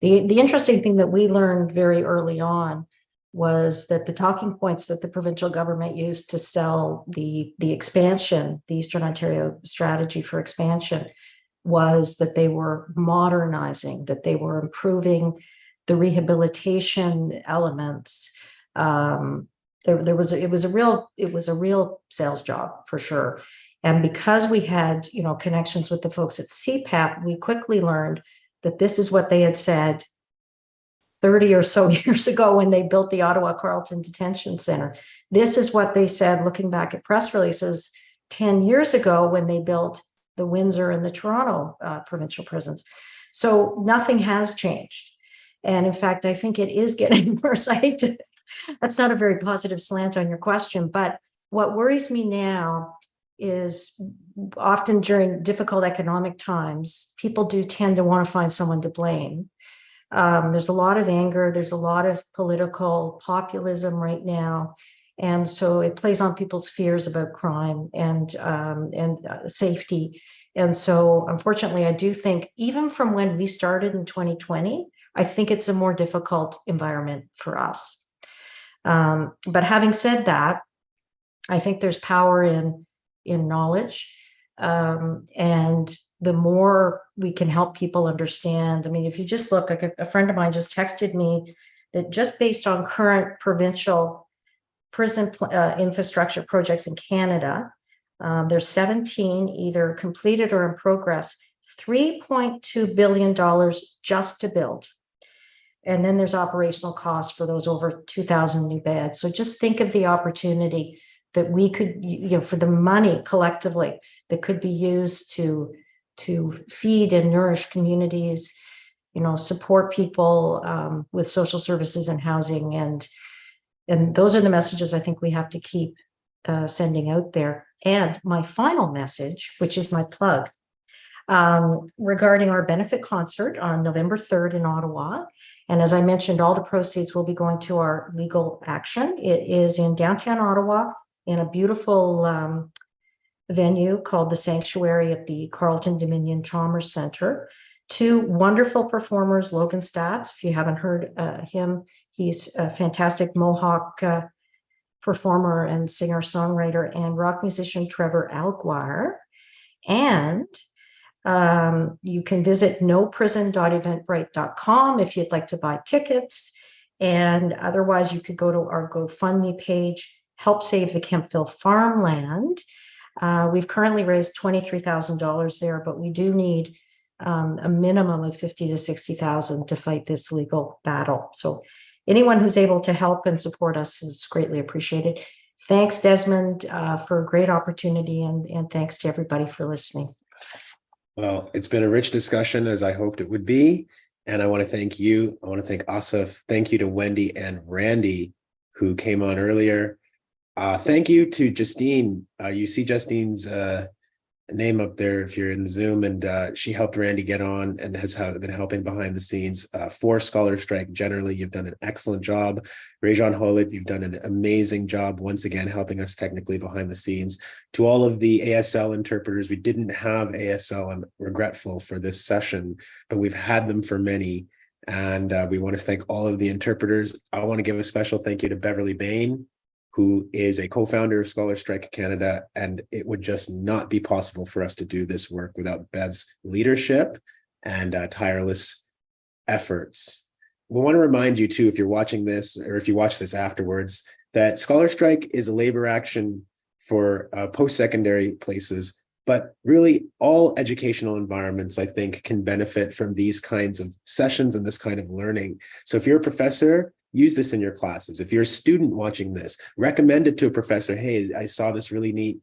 interesting thing that we learned very early on was that the talking points that the provincial government used to sell the expansion, the Eastern Ontario strategy for expansion, was that they were modernizing, that they were improving the rehabilitation elements. It was a real sales job for sure. And because we had, connections with the folks at CPAP, we quickly learned that this is what they had said 30 or so years ago when they built the Ottawa Carleton Detention Center. This is what they said, looking back at press releases 10 years ago when they built the Windsor and the Toronto provincial prisons. So nothing has changed. And in fact, I think it is getting worse. That's not a very positive slant on your question, but what worries me now is often during difficult economic times, people do tend to want to find someone to blame. There's a lot of anger. There's a lot of political populism right now. And so it plays on people's fears about crime and safety. And so unfortunately, I do think even from when we started in 2020, I think it's a more difficult environment for us. But having said that, I think there's power in knowledge. And the more we can help people understand, I mean, if you just look, like a friend of mine just texted me that just based on current provincial prison infrastructure projects in Canada, there's 17 either completed or in progress, $3.2 billion just to build. And then there's operational costs for those over 2,000 new beds. So just think of the opportunity that we could, for the money collectively that could be used to feed and nourish communities, support people with social services and housing. And those are the messages I think we have to keep sending out there. And my final message, which is my plug, regarding our benefit concert on November 3rd in Ottawa. And as I mentioned, all the proceeds will be going to our legal action. It is in downtown Ottawa in a beautiful venue called The Sanctuary at the Carleton Dominion Chalmers Center. Two wonderful performers, Logan Statz, if you haven't heard him, he's a fantastic Mohawk performer and singer-songwriter, and rock musician Trevor Alguire. And you can visit noprison.eventbrite.com if you'd like to buy tickets. And otherwise, you could go to our GoFundMe page, Help Save the Kemptville Farmland. We've currently raised $23,000 there, but we do need a minimum of $50,000 to $60,000 to fight this legal battle. So anyone who's able to help and support us is greatly appreciated. Thanks, Desmond, for a great opportunity, and thanks to everybody for listening. Well, it's been a rich discussion, as I hoped it would be. And I want to thank you. I want to thank Asif. Thank you to Wendy and Randy, who came on earlier. Thank you to Justine. You see Justine's name up there if you're in the Zoom, and she helped Randy get on and has been helping behind the scenes for Scholar Strike. Generally, you've done an excellent job. Rajan Holit, you've done an amazing job once again helping us technically behind the scenes. To all of the ASL interpreters, we didn't have ASL. I'm regretful for this session, but we've had them for many. And we want to thank all of the interpreters. I want to give a special thank you to Beverly Bain, who is a co-founder of Scholar Strike Canada, and it would just not be possible for us to do this work without Bev's leadership and tireless efforts. We want to remind you too, if you're watching this or if you watch this afterwards, that Scholar Strike is a labor action for post-secondary places, but really all educational environments, I think, can benefit from these kinds of sessions and this kind of learning. So if you're a professor, use this in your classes. If you're a student watching this, recommend it to a professor. Hey, I saw this really neat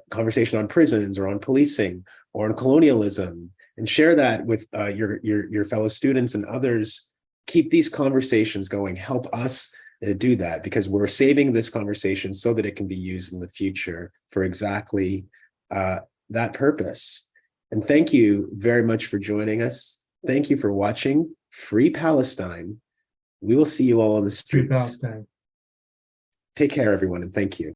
conversation on prisons or on policing or on colonialism, and share that with your fellow students and others. Keep these conversations going. Help us do that, because we're saving this conversation so that it can be used in the future for exactly that purpose. And thank you very much for joining us. Thank you for watching. Free Palestine. We will see you all on the streets. Free Palestine. Take care, everyone, and thank you.